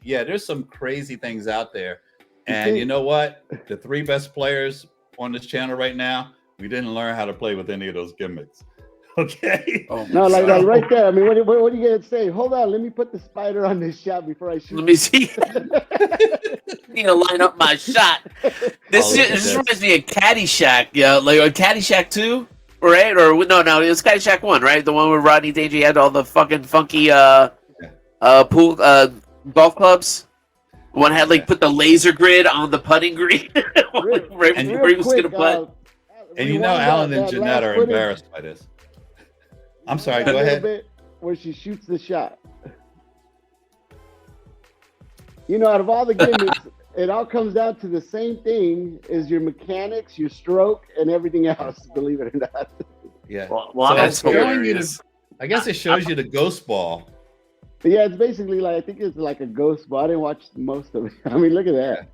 yeah, there's some crazy things out there. And you know what? The 3 best players on this channel right now, we didn't learn how to play with any of those gimmicks. Okay. No, like right there. I mean, what are you gonna say? Hold on, let me put the spider on this shot before I shoot. Let me see. Need to line up my shot. This reminds me of Caddyshack. Yeah, like Caddyshack 2, right? Or no, it was Caddyshack 1, right? The one where Rodney Dangerfield had all the fucking funky pool golf clubs. One had put the laser grid on the putting green right before he was gonna putt. And you know, Alan and Jeanette are embarrassed by this. I'm sorry, go ahead. Where she shoots the shot. You know, out of all the gimmicks, it all comes down to the same thing: is your mechanics, your stroke, and everything else. Believe it or not. Yeah. Well, so that's hilarious. I guess it shows you the ghost ball. Yeah, it's basically I think it's like a ghost ball. I didn't watch most of it. I mean, look at that.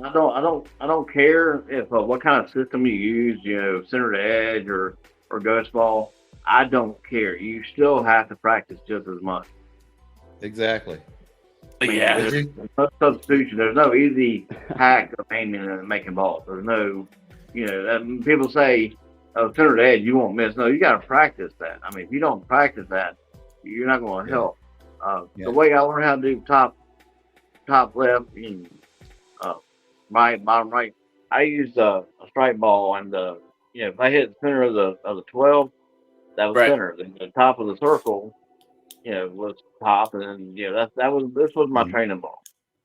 I don't care if what kind of system you use, center to edge or ghost ball. I don't care. You still have to practice just as much. Exactly. Yeah. There's no substitution. There's no easy hack of aiming and making balls. There's no, people say, center to edge, you won't miss. No, you got to practice that. I mean, if you don't practice that, you're not going to help. The way I learned how to do top left, right, bottom right, I used a strike ball, and if I hit the center of the 12, that was center. The top of the circle, was top, and then this was my training ball.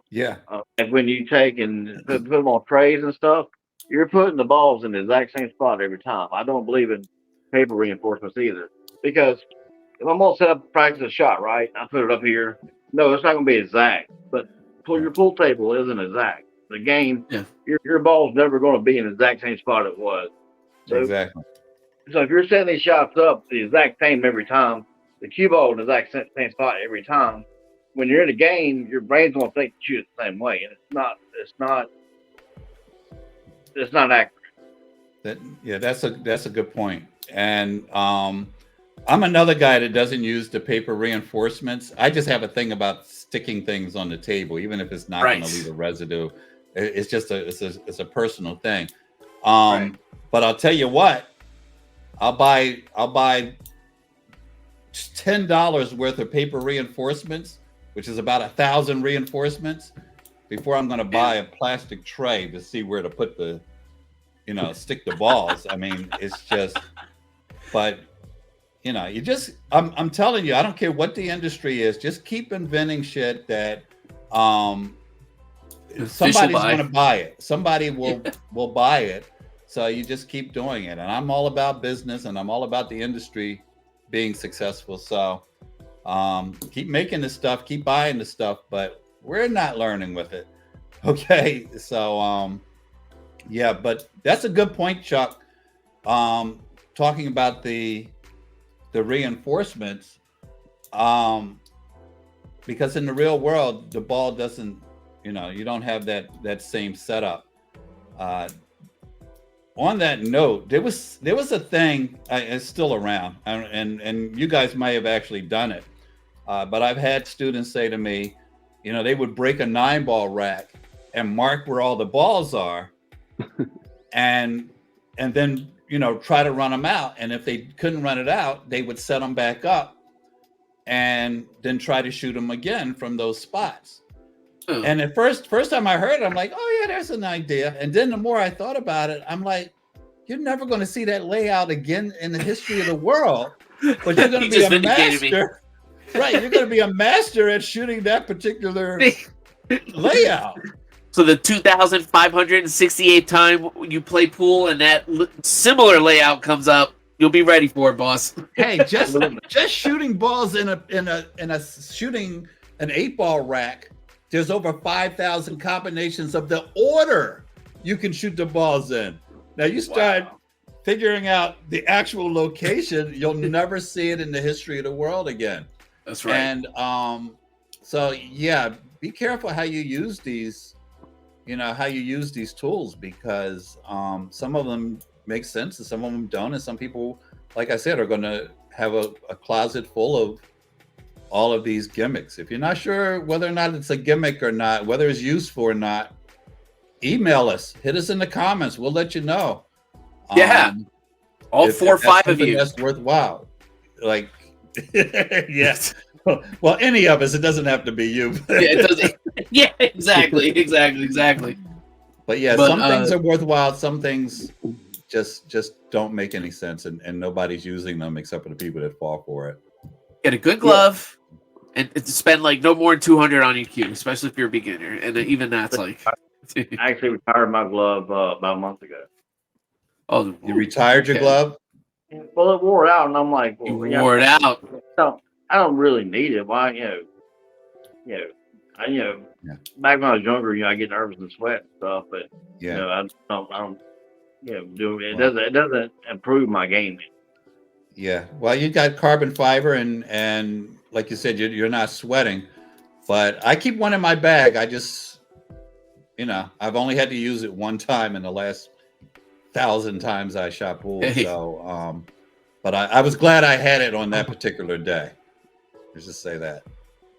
Yeah. And when you take and put them on trays and stuff, you're putting the balls in the exact same spot every time. I don't believe in paper reinforcements either, because if I'm gonna set up practice a shot, right, I put it up here. No, it's not gonna be exact, but your pool table isn't exact. The game, your ball's never going to be in the exact same spot it was. So, exactly. So if you're setting these shots up the exact same every time, the cue ball in the exact same spot every time, when you're in a game, your brain's going to think you shoot it the same way, and it's not accurate. That's a good point. And I'm another guy that doesn't use the paper reinforcements. I just have a thing about sticking things on the table, even if it's not going to leave a residue. It's just it's a personal thing. But I'll tell you what, I'll buy $10 worth of paper reinforcements, which is about 1,000 reinforcements, before I'm going to buy a plastic tray to see where to put the, stick the balls. I mean, it's just, but you just, I'm telling you, I don't care what the industry is, just keep inventing shit that, somebody's going to buy it. Somebody will buy it. So you just keep doing it. And I'm all about business, and I'm all about the industry being successful. So keep making the stuff, keep buying the stuff, but we're not learning with it. Okay. So yeah, but that's a good point, Chuck. Talking about the reinforcements, because in the real world, the ball doesn't, you don't have that same setup. On that note, there was a thing, it's still around, and you guys might have actually done it, but I've had students say to me, they would break a 9-ball rack and mark where all the balls are, and then try to run them out. And if they couldn't run it out, they would set them back up and then try to shoot them again from those spots. And at first time I heard it, I'm like, oh yeah, there's an idea. And then the more I thought about it, I'm like, you're never going to see that layout again in the history of the world, but you're going to be a master. Right. You're going to be a master at shooting that particular layout. So the 2,568th time you play pool and that similar layout comes up, you'll be ready for it, boss. Hey, just shooting balls in a shooting an 8-ball rack. There's over 5,000 combinations of the order you can shoot the balls in. Now you start figuring out the actual location, you'll never see it in the history of the world again. That's right. And so yeah, be careful how you use these, these tools, because some of them make sense and some of them don't. And some people, like I said, are going to have a closet full of all of these gimmicks. If you're not sure whether or not it's a gimmick or not, whether it's useful or not, email us, hit us in the comments. We'll let you know. Yeah. All 4 or 5 of you. That's worthwhile. Like, yes. Well, any of us, it doesn't have to be you. Yeah, it doesn't. Yeah, exactly. But yeah, some things are worthwhile. Some things just don't make any sense, and nobody's using them except for the people that fall for it. Get a good glove, and spend like no more than 200 on your cue, especially if you're a beginner. And even that's like. I actually retired my glove about a month ago. Oh, you retired your glove? Well, it wore out, and I'm like, well, you wore it out. I don't really need it. Why, back when I was younger, I get nervous and sweat and stuff, but I don't do it. It doesn't improve my gaming. Yeah, well, you got carbon fiber, and like you said, you're not sweating. But I keep one in my bag. I just, I've only had to use it one time in the last 1,000 times I shot pool. So, but I was glad I had it on that particular day. Let's just say that.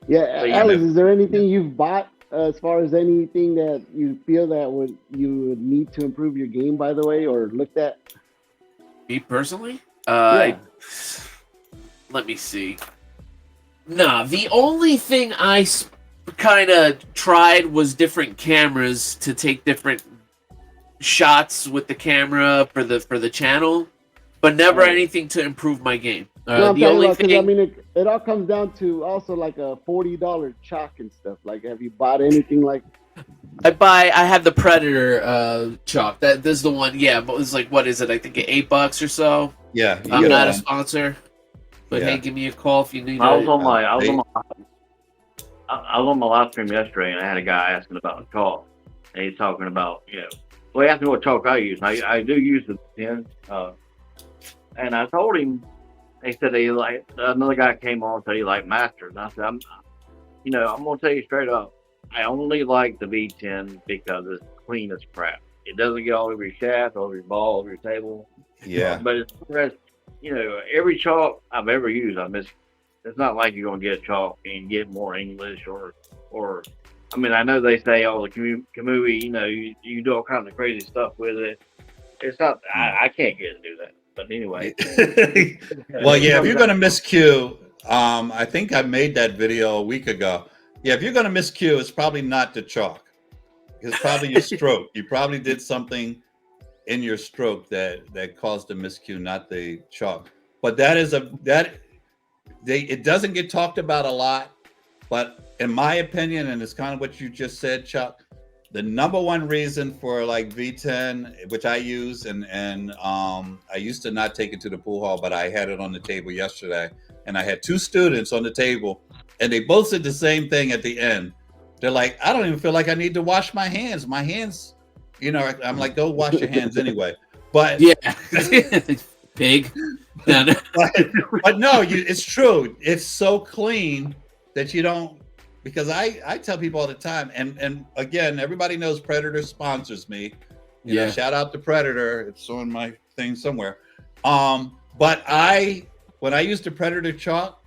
Yeah, Alex, is there anything you've bought as far as anything that you feel that you would need to improve your game, by the way, or looked at? Me personally? Let me see. Nah, the only thing I kind of tried was different cameras to take different shots with the camera for the channel, but never anything to improve my game. The only thing, I mean, it all comes down to also like a $40 chalk and stuff. Like, have you bought anything like? I have the Predator chalk. This is the one. Yeah, but it's like, what is it? I think $8 or so. Yeah, I'm not a sponsor, but hey, give me a call if you need. I was on my live stream yesterday, and I had a guy asking about the chalk, and he's talking about, well, he asked me what chalk I use. I do use the 10, and I told him. He said another guy came on and said he liked Masters, and I said, I'm gonna tell you straight up, I only like the V10 because it's clean as crap. It doesn't get all over your shaft, all over your ball, all over your table. Yeah. But it's, every chalk I've ever used, it's not like you're gonna get a chalk and get more English or I mean, I know they say, oh, the Kamui, you do all kinds of crazy stuff with it. It's not. I can't get to do that. But anyway. Well, yeah, if you're going to miss cue, I think I made that video a week ago. Yeah, if you're going to miss cue, it's probably not the chalk. It's probably your stroke. You probably did something in your stroke that caused the miscue, not the chalk. But it doesn't get talked about a lot. But in my opinion, and it's kind of what you just said, Chuck, the number one reason for like V10, which I use, and I used to not take it to the pool hall, but I had it on the table yesterday, and I had 2 students on the table, and they both said the same thing at the end. They're like, I don't even feel like I need to wash my hands. My hands, I'm like, go wash your hands anyway. But yeah, pig. but no, it's true. It's so clean that you don't, because I tell people all the time, and again, everybody knows Predator sponsors me. You know, shout out to Predator. It's on my thing somewhere. But when I used the Predator chalk,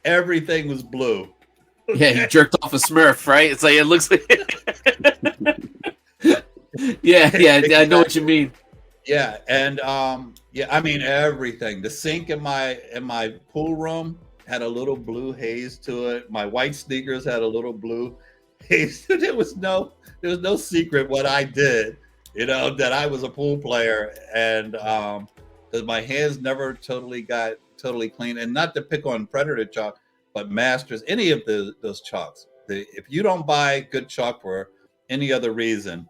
everything was blue. Yeah, you jerked off a Smurf, right? It's like it looks like. yeah, exactly. I know what you mean. Yeah, and I mean everything. The sink in my pool room had a little blue haze to it. My white sneakers had a little blue haze. There was no secret what I did. That I was a pool player, and that my hands never got totally clean. And not to pick on Predator chalk, but Masters, any of those chalks. If you don't buy good chalk for any other reason,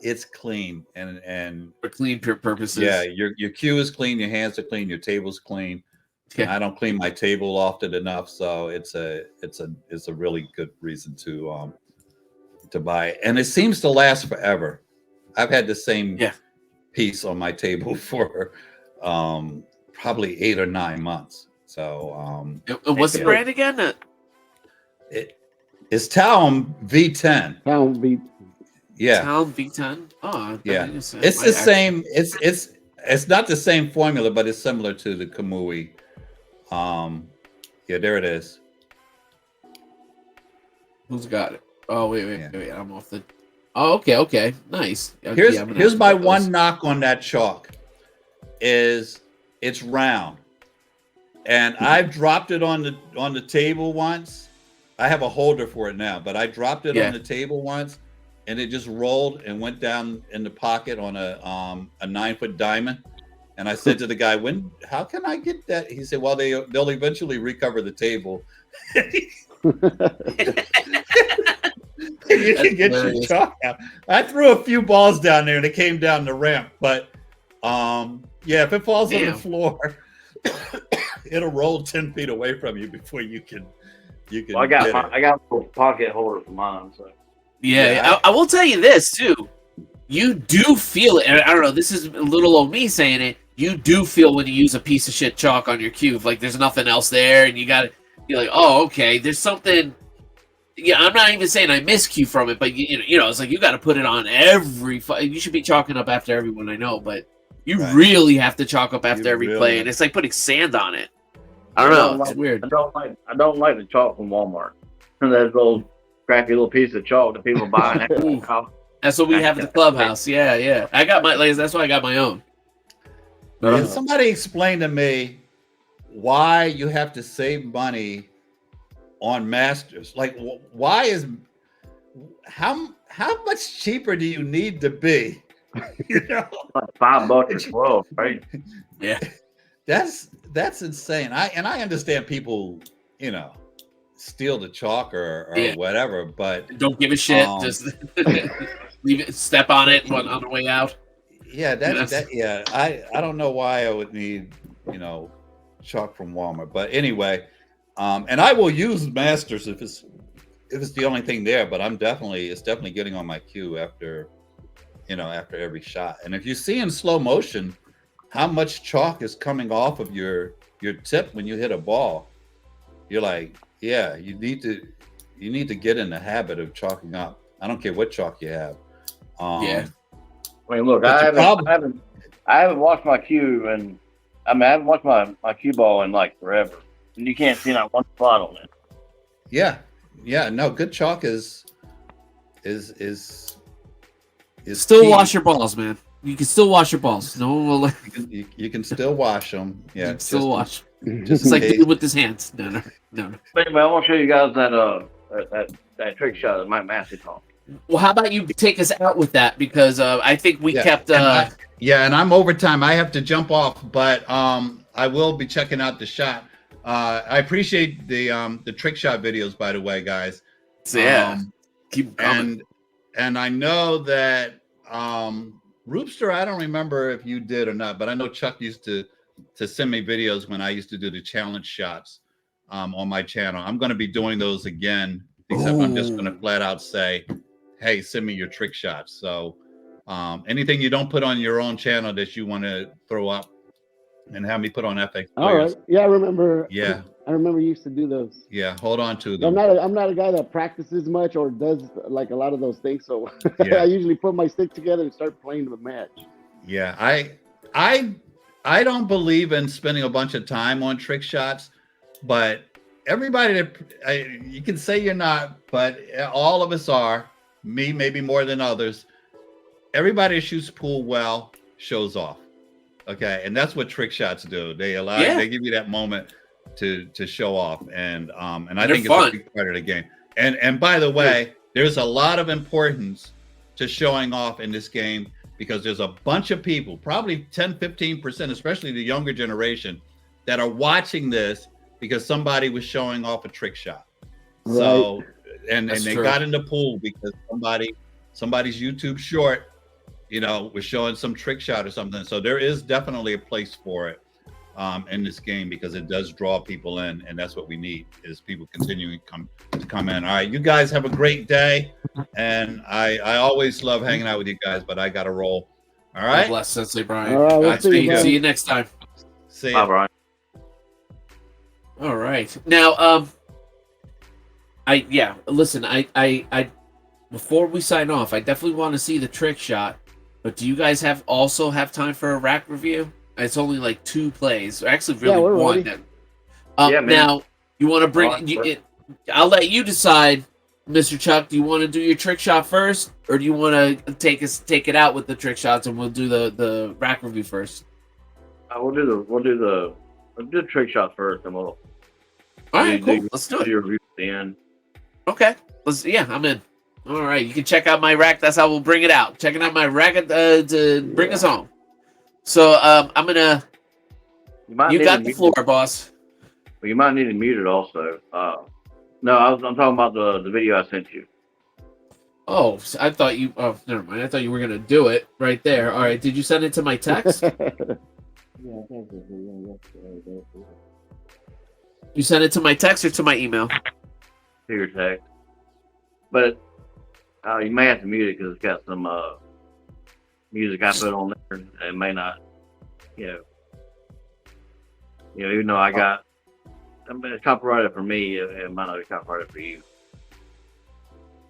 it's clean and for clean purposes. Yeah, your cue is clean, your hands are clean, your table's clean. Yeah. I don't clean my table often enough, so it's a really good reason to buy. And it seems to last forever. I've had the same piece on my table for probably 8 or 9 months. So what's the brand again? It's Talon V10. Talon V. Yeah. Talon V10. Oh, yeah. It's the same. It's not the same formula, but it's similar to the Kamui. Yeah, there it is. Who's got it? Oh, wait. I'm off the. Oh, okay. Nice. Here's my one knock on that chalk. Is it's round, and I've dropped it on the table once. I have a holder for it now, but I dropped it on the table once, and it just rolled and went down in the pocket on a 9-foot diamond. And I said to the guy, how can I get that? He said, well, they'll eventually recover the table. You can get your chalk out. I threw a few balls down there and it came down the ramp. But if it falls on the floor, it'll roll 10 feet away from you before you can. Well, I got a pocket holder for mine. So. Yeah. I will tell you this too. You do feel it. And I don't know. This is a little old me saying it. You do feel when you use a piece of shit chalk on your cube, like there's nothing else there, and you're like, oh, okay, there's something. Yeah, I'm not even saying I miscue from it, but it's like you got to put it on every. You should be chalking up after everyone, I know, but you really have to chalk up after every play, and it's like putting sand on it. I don't know. It's weird. I don't like the chalk from Walmart. That little crappy little piece of chalk that people buy. That's what we have at the clubhouse. Yeah. I got that's why I got my own. Can somebody explain to me why you have to save money on Masters? Like, how much cheaper do you need to be? Like $5 or $12, right? Yeah, that's insane. I understand people, steal the chalk or whatever, but don't give a shit. Just leave it, step on it on the way out. Yeah, I don't know why I would need, chalk from Walmart, but anyway, and I will use Masters if it's the only thing there, but it's definitely getting on my cue after every shot. And if you see in slow motion how much chalk is coming off of your tip when you hit a ball, you're like, yeah, you need to get in the habit of chalking up. I don't care what chalk you have. I mean, look, I haven't washed my cue, and I haven't washed my cue ball in like forever, and you can't see not one spot on it. Yeah, no, good chalk is still key. Wash your balls, man. You can still wash your balls. No one will. You can still wash them. Yeah, still wash. Just like with his hands. No. But anyway, I want to show you guys that trick shot of my massive talk. Well, how about you take us out with that? Because I think we kept. And I'm overtime. I have to jump off, but I will be checking out the shot. I appreciate the trick shot videos, by the way, guys. Keep coming. And I know that Roopster, I don't remember if you did or not, but I know Chuck used to send me videos when I used to do the challenge shots on my channel. I'm going to be doing those again, except I'm just going to flat out say, hey, send me your trick shots. So anything you don't put on your own channel that you want to throw up and have me put on FX Players. All right. Yeah, I remember. Yeah. I remember you used to do those. Yeah, hold on to them. I'm not a guy that practices much or does like a lot of those things. So I usually put my stick together and start playing the match. Yeah, I don't believe in spending a bunch of time on trick shots, but everybody that you can say you're not, but all of us are. Me, maybe more than others. Everybody that shoots pool well shows off. Okay, and that's what trick shots do. They they give you that moment to show off, and I think it's a big part of the game. And by the way, there's a lot of importance to showing off in this game because there's a bunch of people, probably 10-15%, especially the younger generation, that are watching this because somebody was showing off a trick shot. Right. So and they got in the pool because somebody's YouTube short, was showing some trick shot or something. So there is definitely a place for it in this game because it does draw people in, and that's what we need is people continuing to come in. All right, you guys have a great day, and I always love hanging out with you guys, but I got to roll. All right, God bless, Sensei Brian. All right, see you next time. See you. Bye, Brian. All right, now listen, I before we sign off, I definitely want to see the trick shot. But do you guys also have time for a rack review? It's only like 2 plays, or actually really one. Now you want to bring I'll let you decide, Mr. Chuck. Do you want to do your trick shot first, or do you want to take it out with the trick shots, and we'll do the rack review first? We'll do the trick shot first, and we'll. All right, cool. Let's do it. Your review at the end. Okay. I'm in. All right. You can check out my rack. That's how we'll bring it out. Checking out my rack to bring us home. So I'm gonna. You got the floor, boss. Well, you might need to mute it also. No, I'm talking about the video I sent you. Oh, I thought you. Oh, never mind. I thought you were gonna do it right there. All right. Did you send it to my text? You sent it to my text or to my email? To your text. But you may have to mute it because it's got some music I put on there. It may not, even though it's copyrighted for me, it might not be copyrighted for you.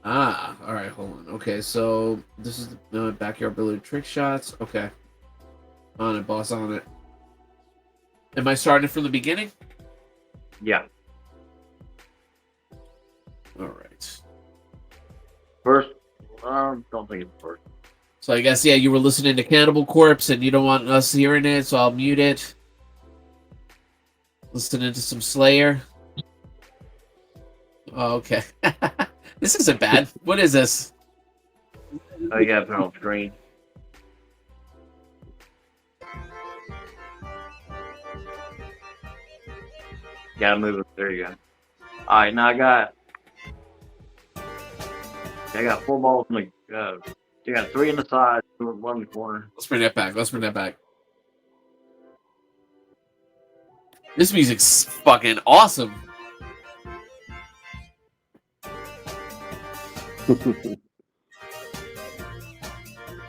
All right, hold on. Okay, so this is the backyard billiard trick shots. Okay. On it, boss, on it. Am I starting from the beginning? Yeah. All right. First, I don't think it's first. So I guess, you were listening to Cannibal Corpse and you don't want us hearing it, so I'll mute it. Listening to some Slayer. Oh, okay. This isn't bad. What is this? Oh, you got to put it on screen. Gotta move it. There you go. All right, now I got 4 balls in the. You got 3 in the side, 1 in the corner. Let's bring that back. This music's fucking awesome.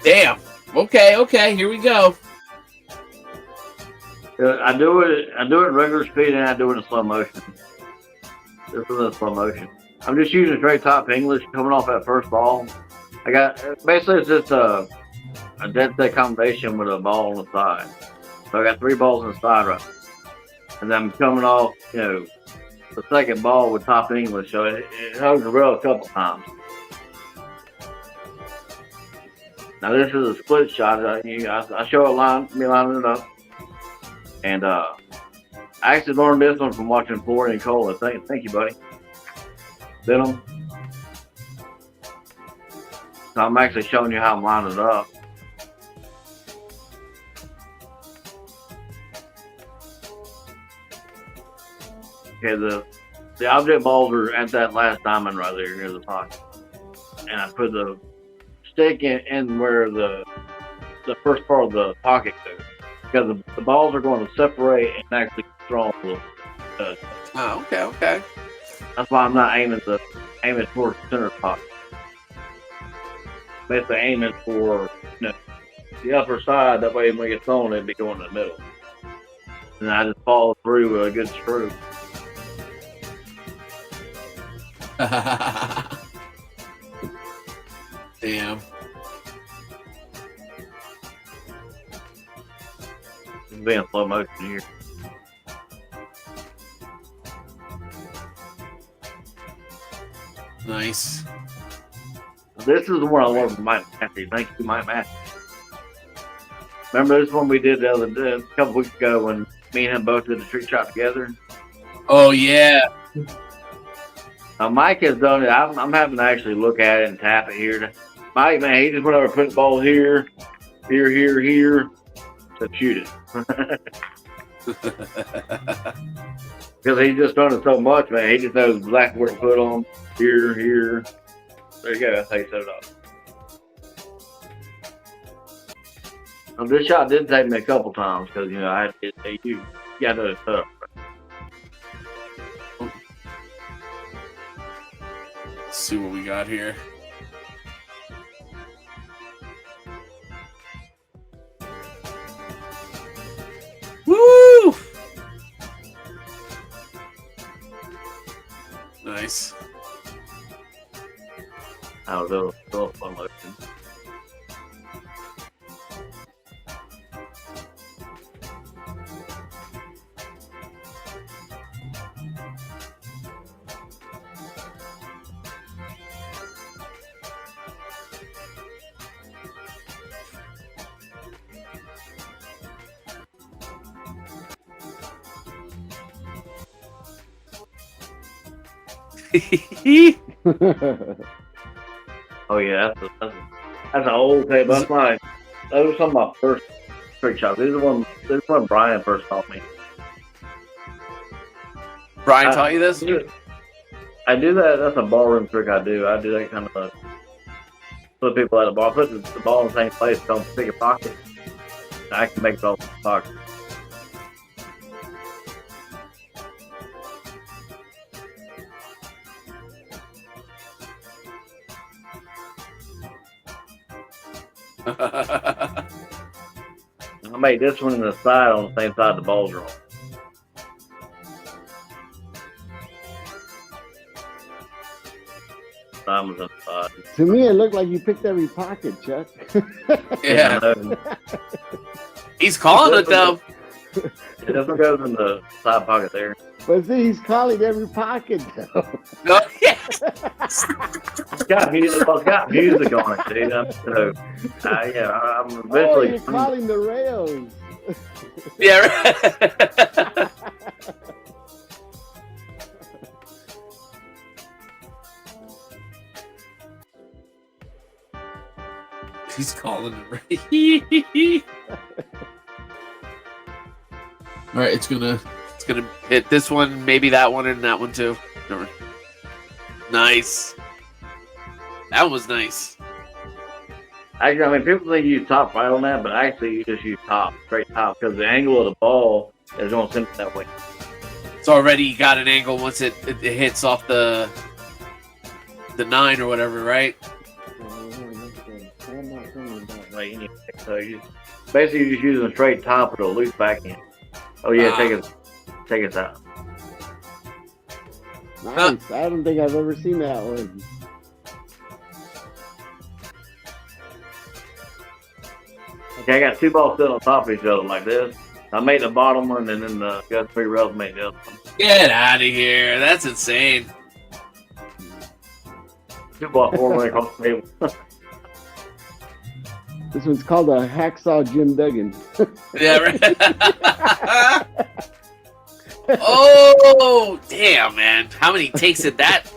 Damn. Okay. Here we go. I do it in regular speed and I do it in slow motion. This is in slow motion. I'm just using straight top English coming off that first ball. I got basically it's just a dead set combination with a ball on the side. So I got 3 balls on the side right, and then I'm coming off the second ball with top English. So it hugs the rail a couple times. Now this is a split shot. I show me lining it up. And I actually learned this one from watching Florida and Cola. Thank you, buddy. Venom. So I'm actually showing you how I'm lining it up. Okay, the object balls are at that last diamond right there near the pocket. And I put the stick in where the first part of the pocket goes. Because the balls are going to separate and actually throw them. Oh, okay. That's why I'm not aiming towards the center of the pocket. Basically aiming for the upper side. That way when we get thrown, it'd be going in the middle. And I just follow through with a good screw. Damn. It's being slow motion here. Nice. This is the one I love from Mike Matthews. Thank you, Mike Matthews. Remember this one we did the other day, a couple weeks ago when me and him both did the trick shot together? Oh, yeah. Mike has done it. I'm having to actually look at it and tap it here. Mike, man, he just went over and put the ball here, to shoot it. Because he's just done it so much, man. He just knows exactly where to put them. Here. There you go. That's how you set it up. Now, this shot did take me a couple times because, I had to get you got to set up. Let's see what we got here. Woo! Nice. That was a little fun motion. Oh yeah, that's an old tape. That's mine. That was some of my first trick shots. This is one Brian first taught me. Brian taught you this? I do that. That's a ballroom trick I do. I do that kind of put people at the ball. Put the ball in the same place. Don't pick a pocket. I can make it all in the pocket. I made this one in the side on the same side the balls are on. Diamonds on the side. To me, it looked like you picked every pocket, Chuck. Yeah. He's calling it, though. This one goes in the side pocket there. But see, he's calling every pocket, though. Oh, yeah. It's got music on it, dude. I'm eventually. You're calling the rails. Yeah, right. He's calling it right. All right, it's gonna hit this one, maybe that one, and that one too. Nice. That was nice. Actually, I mean, people think you use top right on that, but actually you just use top, straight top, because the angle of the ball is going to send it that way. It's already got an angle once it hits off the 9 or whatever, right? So you basically you're just using a straight top with a loose backhand. Oh yeah, take it out. Nice. I don't think I've ever seen that one. Okay, I got two balls sitting on top of each other like this. I made the bottom one, and then the other 3 rails made the other one. Get out of here! That's insane. 2 balls 4 way across the table. This one's called a hacksaw Jim Duggan. Yeah, right. Oh, damn, man! How many takes did that?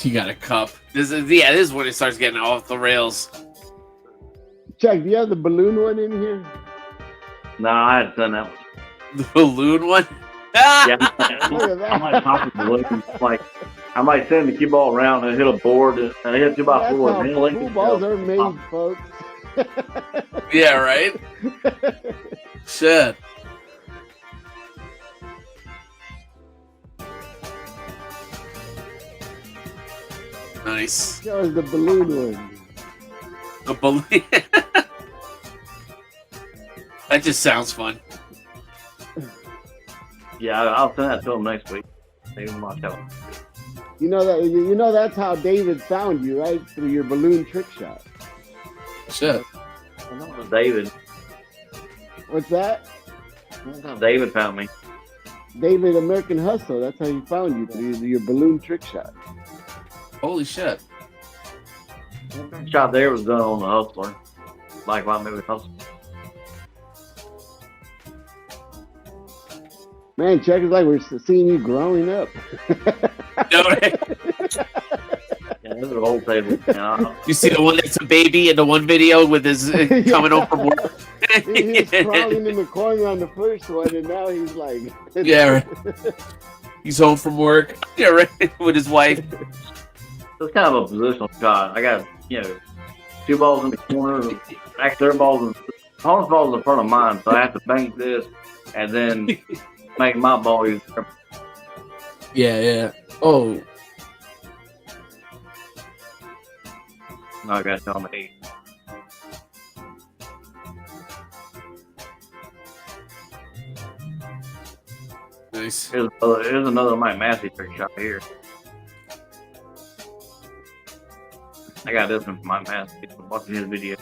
You got a cup. This is when it starts getting off the rails. Chuck, do you have the balloon one in here? No, I hadn't done that one. The balloon one? Yeah, Look at that. I might pop the balloon. Like, I might send the cue ball around and hit a board and hit 2x4. That's how And then pool balls are made, folks. Yeah, right? Shit. Nice. That was the balloon one. A balloon. That just sounds fun. Yeah, I'll send that to him next week. Maybe my tell him. You know that's how David found you, right? Through your balloon trick shot. Shit. I know it was David. What's that? That's how David found me. David American Hustle. That's how he found you, through your balloon trick shot. Holy shit. The shot there was done on the Hustler. Like my movie Hustler. Man, Chuck, it's like we're seeing you growing up. Yeah, this is a whole table. You see the one that's a baby in the one video with his coming home from work? He was crawling in the corner on the first one, and now he's like... Yeah, right. He's home from work. Yeah, right. With his wife. It's kind of a positional shot. I got, 2 balls in the corner, back their balls, and opponent's balls in front of mine, so I have to bank this and then make my ball use. Yeah. Oh. I got to tell him 8. Nice. Here's another Mike Massey trick shot here. I got this one from Mike Massey. Watching his video.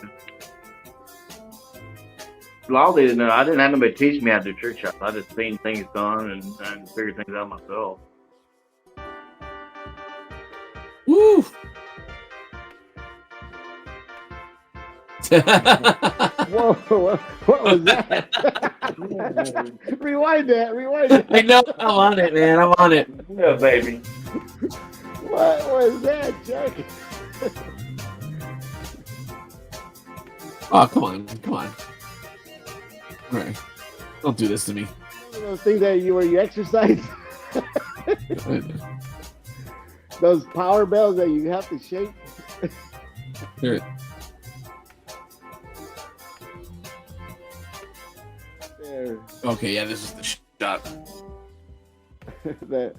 All they didn't know, I didn't have nobody teach me how to do trick shots. I just seen things done and figured things out myself. Woo! Whoa, what was that? Rewind that. I know. I'm on it, man. I'm on it. Yeah, baby. What was that, Chuck? Oh, come on. All right. Don't do this to me. One of those things that where you exercise? Those power bells that you have to shake? Here. There. Okay, yeah, this is the shot. That.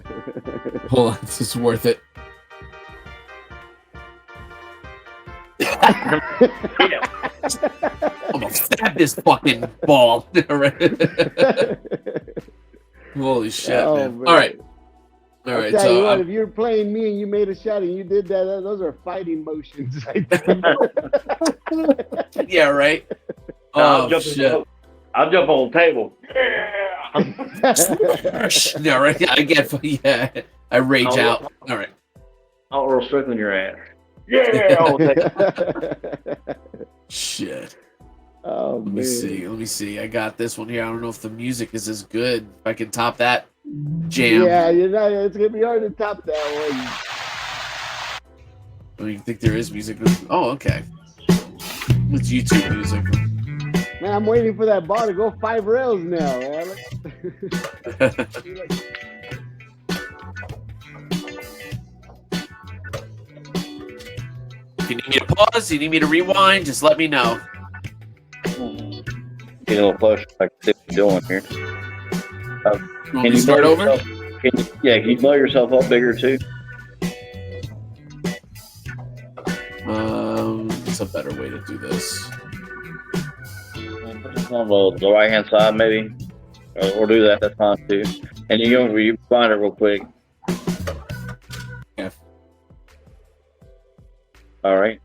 Hold on, this is worth it. I'm gonna stab this fucking ball. Holy shit, man. All right. I'll tell you what, if you're playing me and you made a shot and you did that, those are fighting motions. Yeah, right. Oh, shit. I'll jump on the table. Yeah, right. Yeah, I rage out. All right. I'll Earl Strickland your ass. Yeah. I'll take it. Shit. Oh, Let me see. I got this one here. I don't know if the music is as good. If I can top that jam. Yeah, it's gonna be hard to top that one. I don't even think there is music. Oh, okay. It's YouTube music. Man, I'm waiting for that ball to go 5 rails now, Alex. If you need me to pause, you need me to rewind, just let me know. Get a little closer, like what you're doing here. Can you start over? Can you blow yourself up bigger too? It's a better way to do this. Put this on the right hand side, maybe, or do that. That's fine too. And you find it real quick. Yeah. All right.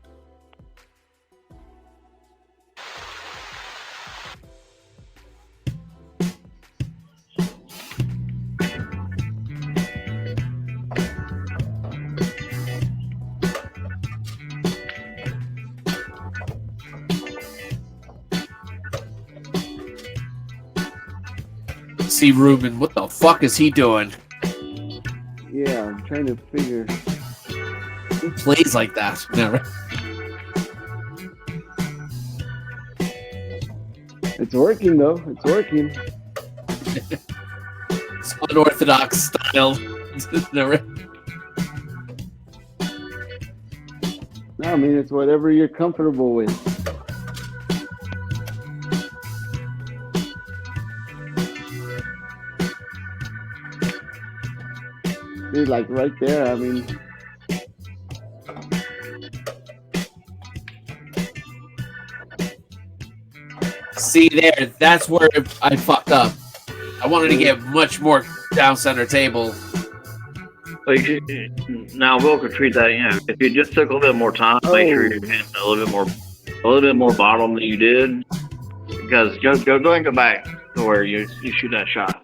See Ruben, what the fuck is he doing? Yeah, I'm trying to figure. Who plays like that? Never. It's working though. It's working. It's unorthodox style. Never. No, I mean, it's whatever you're comfortable with. See, like right there, I mean. See there, that's where I fucked up. I wanted to get much more down center table. Now, Will could treat that. If you just took a little bit more time, make sure you're hitting a little bit more bottom than you did. Because go ahead and go back to where you shoot that shot.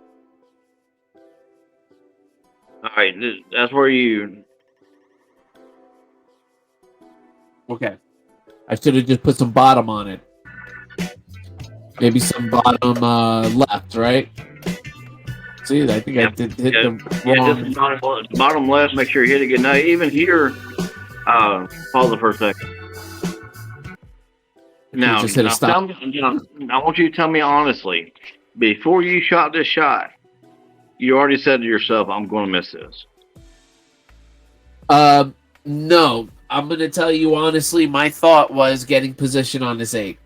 All right, that's where you. Okay, I should have just put some bottom on it. Maybe some bottom left, right? See, I think I did hit the wrong. Just bottom left. Make sure you hit it good. Now, even here, pause it for a second. Now, just hit a stop. I want you to tell me honestly, before you shot this shot, you already said to yourself, "I'm going to miss this." No, I'm going to tell you honestly. My thought was getting position on this 8.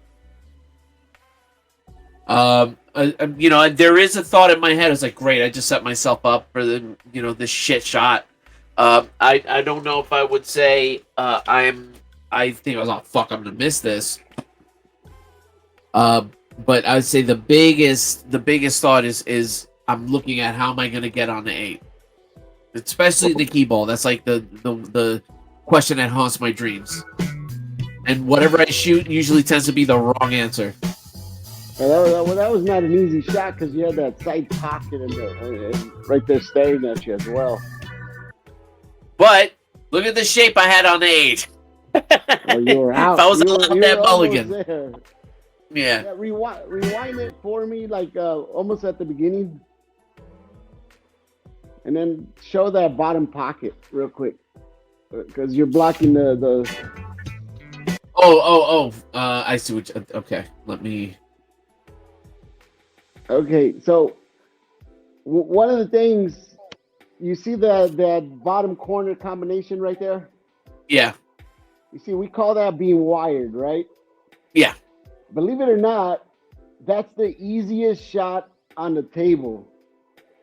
There is a thought in my head. It's like, great, I just set myself up for this shit shot. I don't know if I would say I think I was like, fuck, I'm gonna miss this. But I would say the biggest thought is I'm looking at how am I gonna get on the 8, especially the key ball. That's like the question that haunts my dreams. And whatever I shoot usually tends to be the wrong answer. Well, that was not an easy shot because you had that side pocket and right there staring at you as well. But look at the shape I had on the 8. Well, you were out. If I was allowed that mulligan. Yeah. Yeah. Rewind it for me, like almost at the beginning, and then show that bottom pocket real quick because you're blocking the. I see what. Okay, let me. Okay, so one of the things you see that bottom corner combination right there. Yeah. You see, we call that being wired, right? Yeah. Believe it or not, that's the easiest shot on the table.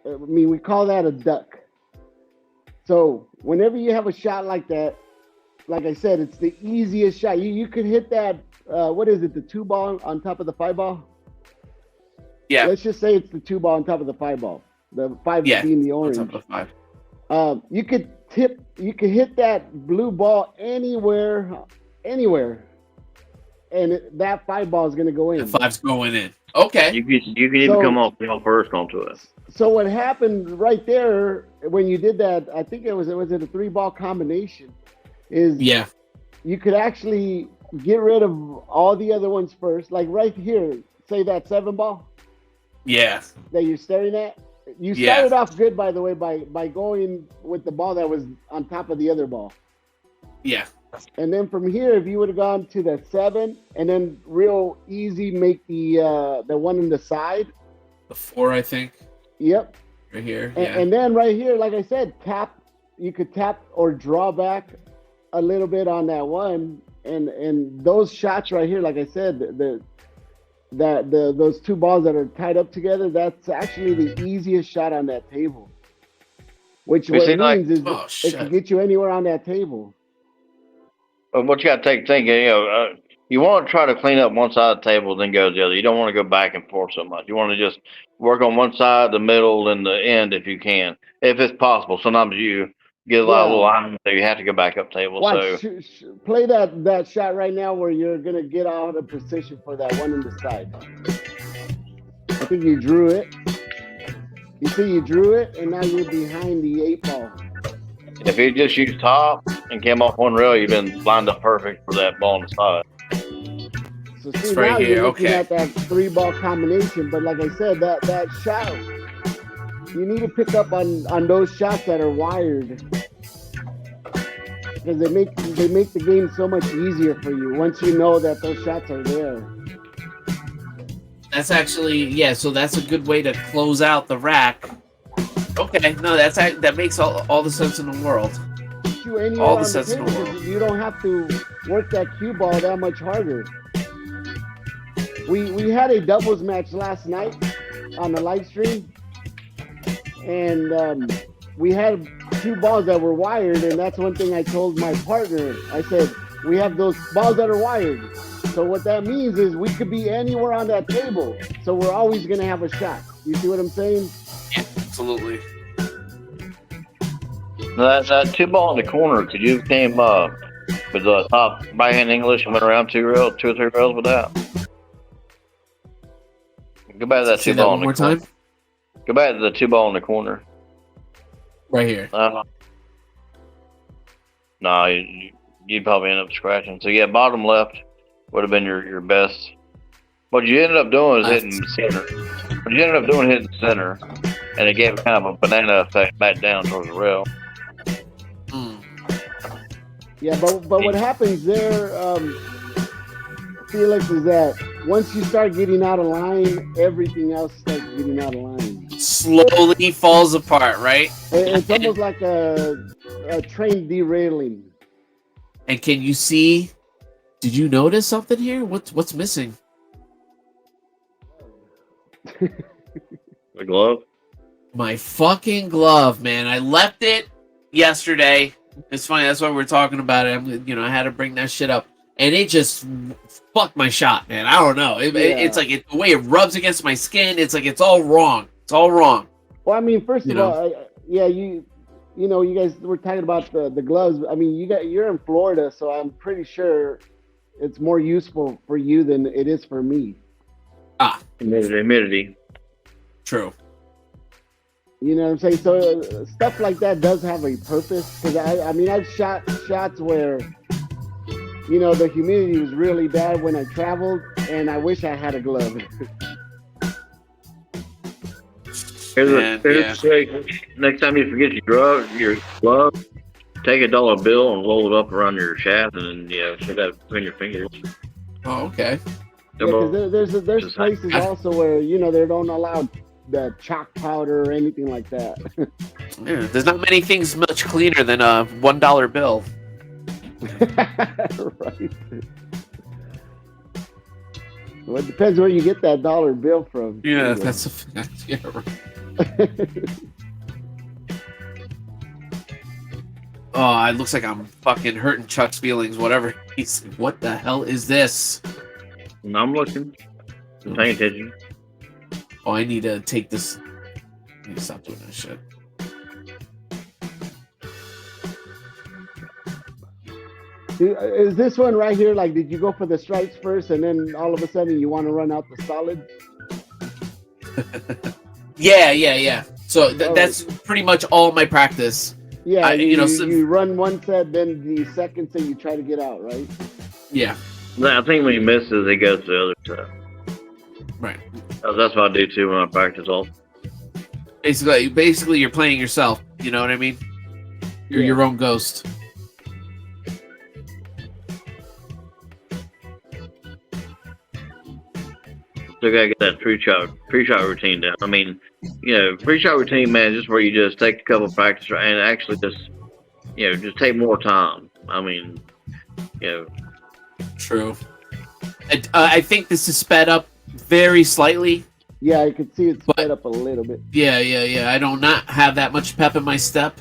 I mean, we call that a duck. So whenever you have a shot like that, like I said, it's the easiest shot. You could hit that. What is it? The 2 ball on top of the 5 ball. Yeah. Let's just say it's the 2 ball on top of the 5 ball. The 5 being the orange. On top of the 5. You could hit that blue ball anywhere, and that 5 ball is going to go in. The 5's going in. Okay. You can even come off first onto it. So what happened right there when you did that? I think it was a 3 ball combination. You could actually get rid of all the other ones first. Like right here, say that 7 ball. Yeah. That you're staring at. You started off good, by the way, by going with the ball that was on top of the other ball. Yeah. And then from here, if you would have gone to the 7, and then real easy make the one on the side. The 4, I think. Yep. Right here. And then right here, like I said, tap. You could tap or draw back a little bit on that one, and those shots right here, like I said, those 2 balls that are tied up together, that's actually the easiest shot on that table. Which what it means is it can get you anywhere on that table. But what you got to think, you want to try to clean up one side of the table, then go to the other. You don't want to go back and forth so much. You want to just work on one side, the middle, and the end if you can, if it's possible. Sometimes you get a little line, so you have to go back up table. Watch, play that shot right now where you're going to get out of position for that one on the side. I think you drew it. You see you drew it, and now you're behind the 8 ball. If you just use top and came off one rail, you've been lined up perfect for that ball on the side. So see, now you're looking at that 3 ball combination, but like I said, that shot, you need to pick up on those shots that are wired. because they make the game so much easier for you once you know that those shots are there. That's actually so that's a good way to close out the rack. Okay, no, that makes all the sense in the world. All the sense in the world. You don't have to work that cue ball that much harder. We had a doubles match last night on the live stream, and we had 2 balls that were wired, and that's one thing I told my partner. I said, we have those balls that are wired. So what that means is we could be anywhere on that table. So we're always going to have a shot. You see what I'm saying? Yeah, absolutely. That 2 ball in the corner, could you came with the top right hand English and went around 2 or 3 rails with that? Go back to that 2 ball in the corner. Time? Go back to the 2 ball in the corner. Right here. No, you'd probably end up scratching. So yeah, bottom left would have been your best. What you ended up doing is hitting center. What you ended up doing hitting center, and it gave kind of a banana effect back down towards the rail. Yeah, but what happens there, Felix, is that once you start getting out of line, everything else starts getting out of line. Slowly falls apart, right? It's almost like a train derailing. And can you see? Did you notice something here? What's missing? The glove. My fucking glove, man! I left it yesterday. It's funny. That's why we're talking about it. I had to bring that shit up, and it just fucked my shot, man. I don't know. It's like the way it rubs against my skin. It's like it's all wrong. It's all wrong. Well, I mean, first of all, you guys were talking about the gloves. I mean, you're in Florida, so I'm pretty sure it's more useful for you than it is for me. Humidity. True. You know what I'm saying? So stuff like that does have a purpose. Because I've shot shots where, the humidity was really bad when I traveled, and I wish I had a glove. Here's a trick. Next time you forget your glove, take $1 bill and roll it up around your shaft, and then stick that between your fingers. Oh, okay. Yeah, there's places also where they don't allow the chalk powder or anything like that. Yeah, there's not many things much cleaner than a $1 bill. Right. Well, it depends where you get that dollar bill from. Yeah, that's a fact. Yeah, right. Oh, it looks like I'm fucking hurting Chuck's feelings. Whatever. What the hell is this? I'm looking. I'm paying attention. Oh, I need to take this. I need to stop doing that shit. Is this one right here, like, did you go for the stripes first and then all of a sudden you want to run out the solid? Yeah. So that's pretty much all my practice. Yeah, you run one set, then the second set you try to get out, right? Yeah. I think when he misses, he goes to the other set. Right. That's what I do too when I practice all. Basically, you're playing yourself. You know what I mean? You're your own ghost. Still gotta get that pre-shot routine down. I mean, pre-shot routine, man, just where you just take a couple practice and actually just take more time. I mean, True. I think this is sped up very slightly. Yeah, I could see it sped up a little bit. Yeah. I do not have that much pep in my step.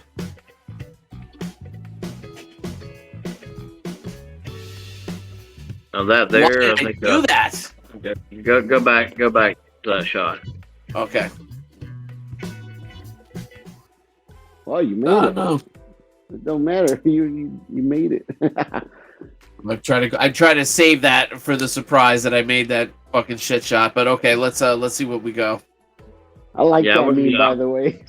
Now that there, Why did I think do that. Go back to that shot. Okay. Well, you made it. No. It don't matter. You made it. I try to save that for the surprise that I made that fucking shit shot. But okay, let's see what we go. I like that meme, by the way.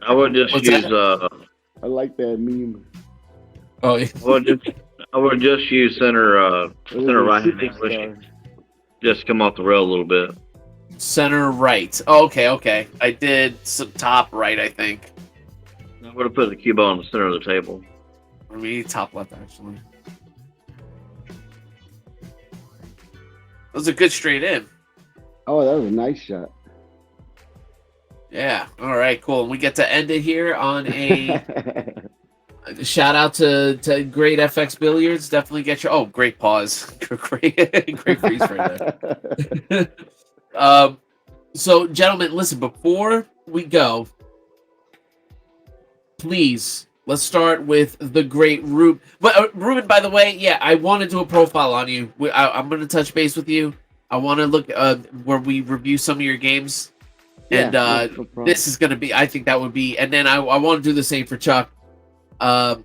I would just I like that meme. Oh, yeah. I would just use center right hand English. Just come off the rail a little bit. Center right. Oh, okay. I did some top right, I think. I would have put the cue ball in the center of the table. Or maybe top left, actually. That was a good straight in. Oh, that was a nice shot. Yeah. All right, cool. And we get to end it here on a shout out to Great FX Billiards. Definitely get your great pause. great freeze right there. So gentlemen, listen, before we go, please let's start with the great Ruben. Ruben, by the way, yeah, I want to do a profile on you. I'm going to touch base with you. I want to look where we review some of your games. And no this is going to be, I think that would be, and then I want to do the same for Chuck, and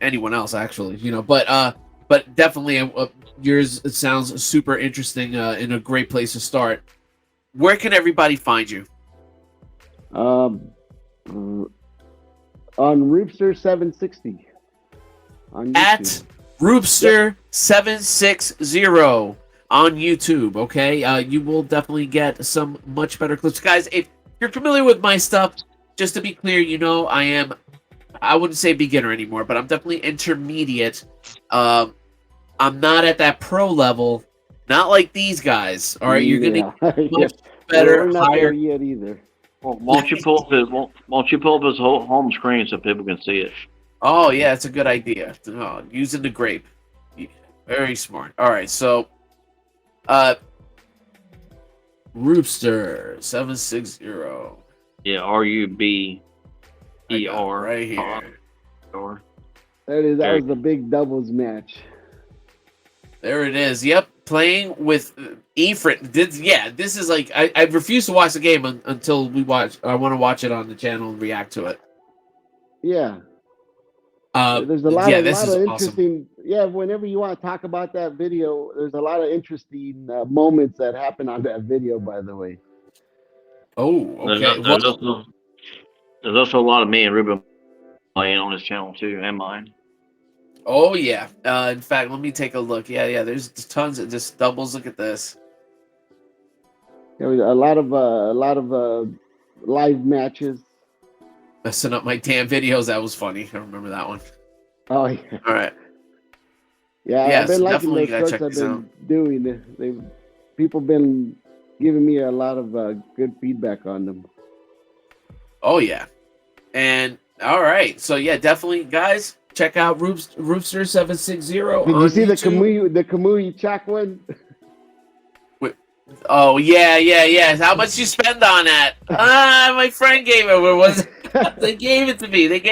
anyone else actually, but definitely yours sounds super interesting, and a great place to start. Where can everybody find you? On Roopster 760 on YouTube. At Roopster 760 on YouTube. Okay, you will definitely get some much better clips, guys. If you're familiar with my stuff, just to be clear, I wouldn't say beginner anymore, but I'm definitely intermediate. I'm not at that pro level, not like these guys. All right, you're gonna get much better, We're not higher there yet either. Well, won't you pull up his whole home screen so people can see it? Oh, yeah, it's a good idea. Using the grape. Yeah, very smart. All right, so Roopster 760. Yeah, RUBER. Right here. There it is. That was the big doubles match. There it is. Yep, playing with Efren. This is like I refuse to watch the game until we watch. I want to watch it on the channel and react to it. Yeah. There's a lot of interesting. Awesome. Yeah, whenever you want to talk about that video, there's a lot of interesting moments that happen on that video. By the way. Oh, okay. There's also a lot of me and Ruben playing on his channel too, and mine. Oh yeah. In fact, let me take a look. Yeah. There's tons of just doubles. Look at this. There was a lot of live matches. Messing up my damn videos. That was funny. I remember that one. Oh yeah. All right. Yeah, I've been liking those shorts I've been doing. People been giving me a lot of good feedback on them. Oh yeah. And all right. So yeah, definitely, guys. Check out Roopster 760. Did you see YouTube. the Kamui Chak one? Oh yeah. How much you spend on that? My friend gave it. Where was it? They gave it to me. If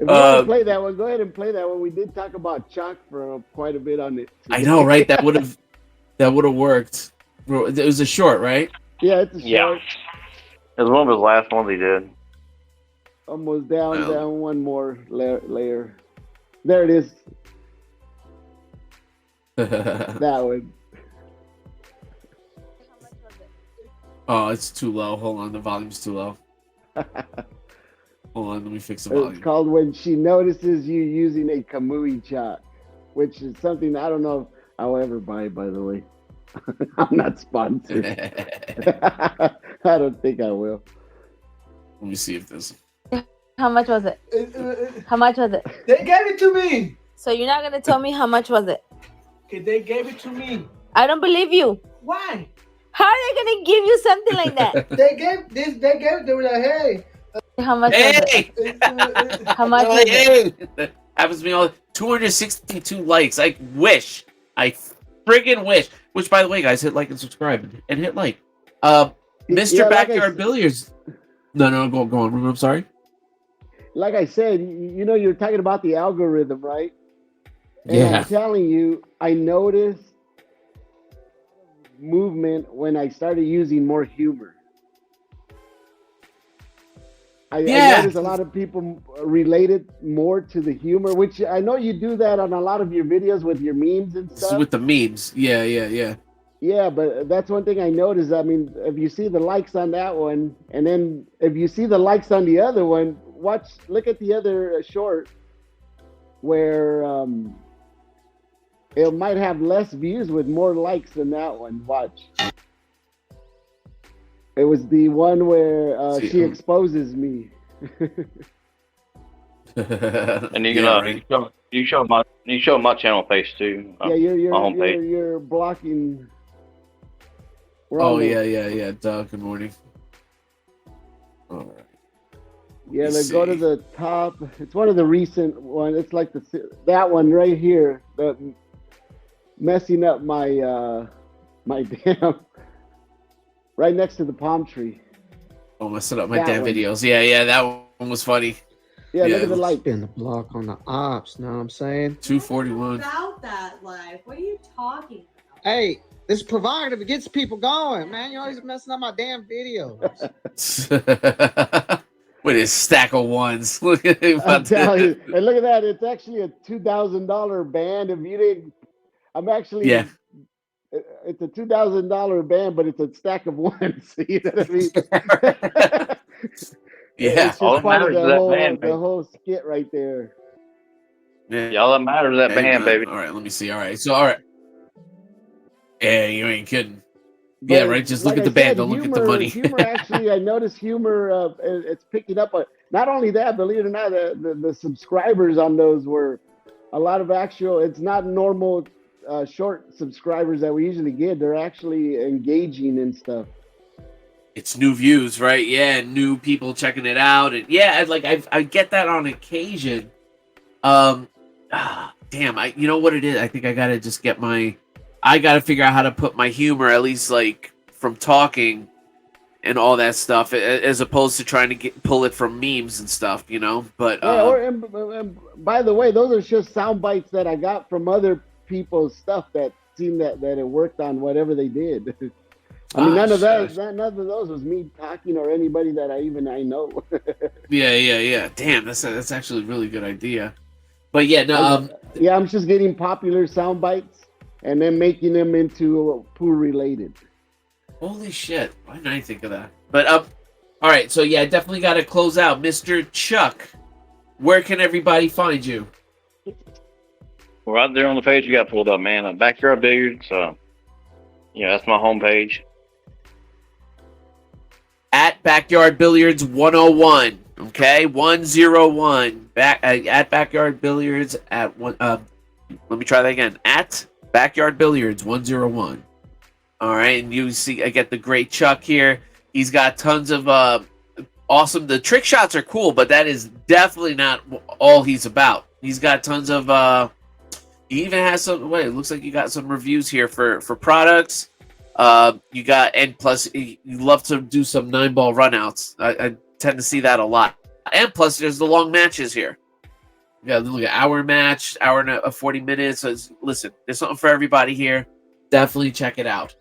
you want to play that one, go ahead and play that one. We did talk about Chak for quite a bit on it. I know, right? That would have worked. It was a short, right? Yeah, it's a short. Yeah. It was one of his last ones he did. Almost down one more layer. There it is. That one. Oh, it's too low. Hold on, the volume's too low. Hold on, let me fix the volume. It's called When She Notices You Using a Kamui Chak, which is something I don't know if I'll ever buy, by the way. I'm not sponsored. I don't think I will. Let me see if this... How much was it? How much was it? They gave it to me. So you're not gonna tell me how much was it? Okay, they gave it to me. I don't believe you. Why? How are they gonna give you something like that? They gave this. They were like, hey. How much was it? How much was it? That happens to me all. 262 likes. I friggin' wish. Which, by the way, guys, hit like and subscribe and hit like. Mr. Backyard Billiards. No, go on. I'm sorry. Like I said, you're talking about the algorithm, right? And yeah. I'm telling you, I noticed movement when I started using more humor. I noticed a lot of people related more to the humor, which I know you do that on a lot of your videos with your memes and stuff. With the memes. Yeah. Yeah, but that's one thing I noticed. I mean, if you see the likes on that one, and then if you see the likes on the other one, look at the other short where it might have less views with more likes than that one. Watch. It was the one where she exposes me. And you can Yeah, right. you show my channel page too. Yeah, you're my homepage. you're blocking. We're Oh on the- yeah. Doug, good morning. All right. Yeah, Let me go to see. the top. It's one of the recent one. It's like that one right here. The messing up my my damn right next to the palm tree. Oh, messing up my That damn one. videos. Yeah, that one was funny. Yeah, Yeah, look at the it light. Spin the block on the ops. Know what I'm saying? 241. About that life. What are you talking about? Hey, this is provocative. It gets people going, man. You're always messing up my damn videos. With his stack of ones. Look at him. I'm telling you, and look at that. It's actually a $2,000 band. If you didn't, I'm actually. Yeah. It's a $2,000 band, but it's a stack of ones. You know what I mean? Yeah. It's All just that part of matters is that band, the baby. whole skit right there. Yeah. All that matters is that Hey, band, baby. All right, let me see. All right. Yeah, you ain't kidding. But Yeah, right. Just look at the band. Don't look at the money. Humor actually, I noticed humor. It's picking up. Not only that, believe it or not, the subscribers on those were a lot of actual. It's not normal short subscribers that we usually get. They're actually engaging and stuff. It's new views, right? Yeah, and new people checking it out, and yeah, like I get that on occasion. Damn, you know what it is? I think I gotta just get I gotta figure out how to put my humor, at least like from talking and all that stuff, as opposed to trying to pull it from memes and stuff, you know. But Yeah, and by the way, those are just sound bites that I got from other people's stuff that seemed that it worked on whatever they did. I mean, none of those was me talking or anybody that I know. Yeah. Damn, that's actually a really good idea. But yeah, no, yeah, I'm just getting popular sound bites and then making them into pool related. Holy shit! Why didn't I think of that? But all right, so yeah, definitely got to close out, Mr. Chuck. Where can everybody find you? We're right there on the page you got pulled up, man. Backyard Billiards. Yeah, that's my homepage. At Backyard Billiards 101, okay, 101. At Backyard Billiards at one. Let me try that again. At Backyard Billiards 101. All right, and you see, I get the great Chuck here. He's got tons of awesome. The trick shots are cool, but that is definitely not all he's about. He's got tons of. He even has some. Wait, it looks like you got some reviews here for products. You got, and plus you love to do some 9-ball runouts. I tend to see that a lot. And plus there's the long matches here. You got look at hour match, hour and 40 minutes. So listen, there's something for everybody here. Definitely check it out.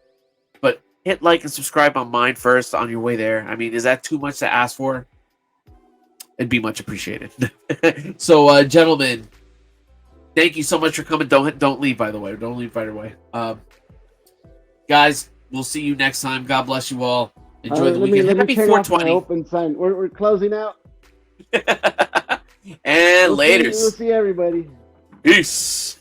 But hit like and subscribe on mine first on your way there. I mean, is that too much to ask for? It'd be much appreciated. So gentlemen, thank you so much for coming. Don't leave, by the way. Don't leave right away. Guys, we'll see you next time. God bless you all. Enjoy the weekend. Happy 420. Open sign. We're closing out. And later. We'll see everybody. Peace.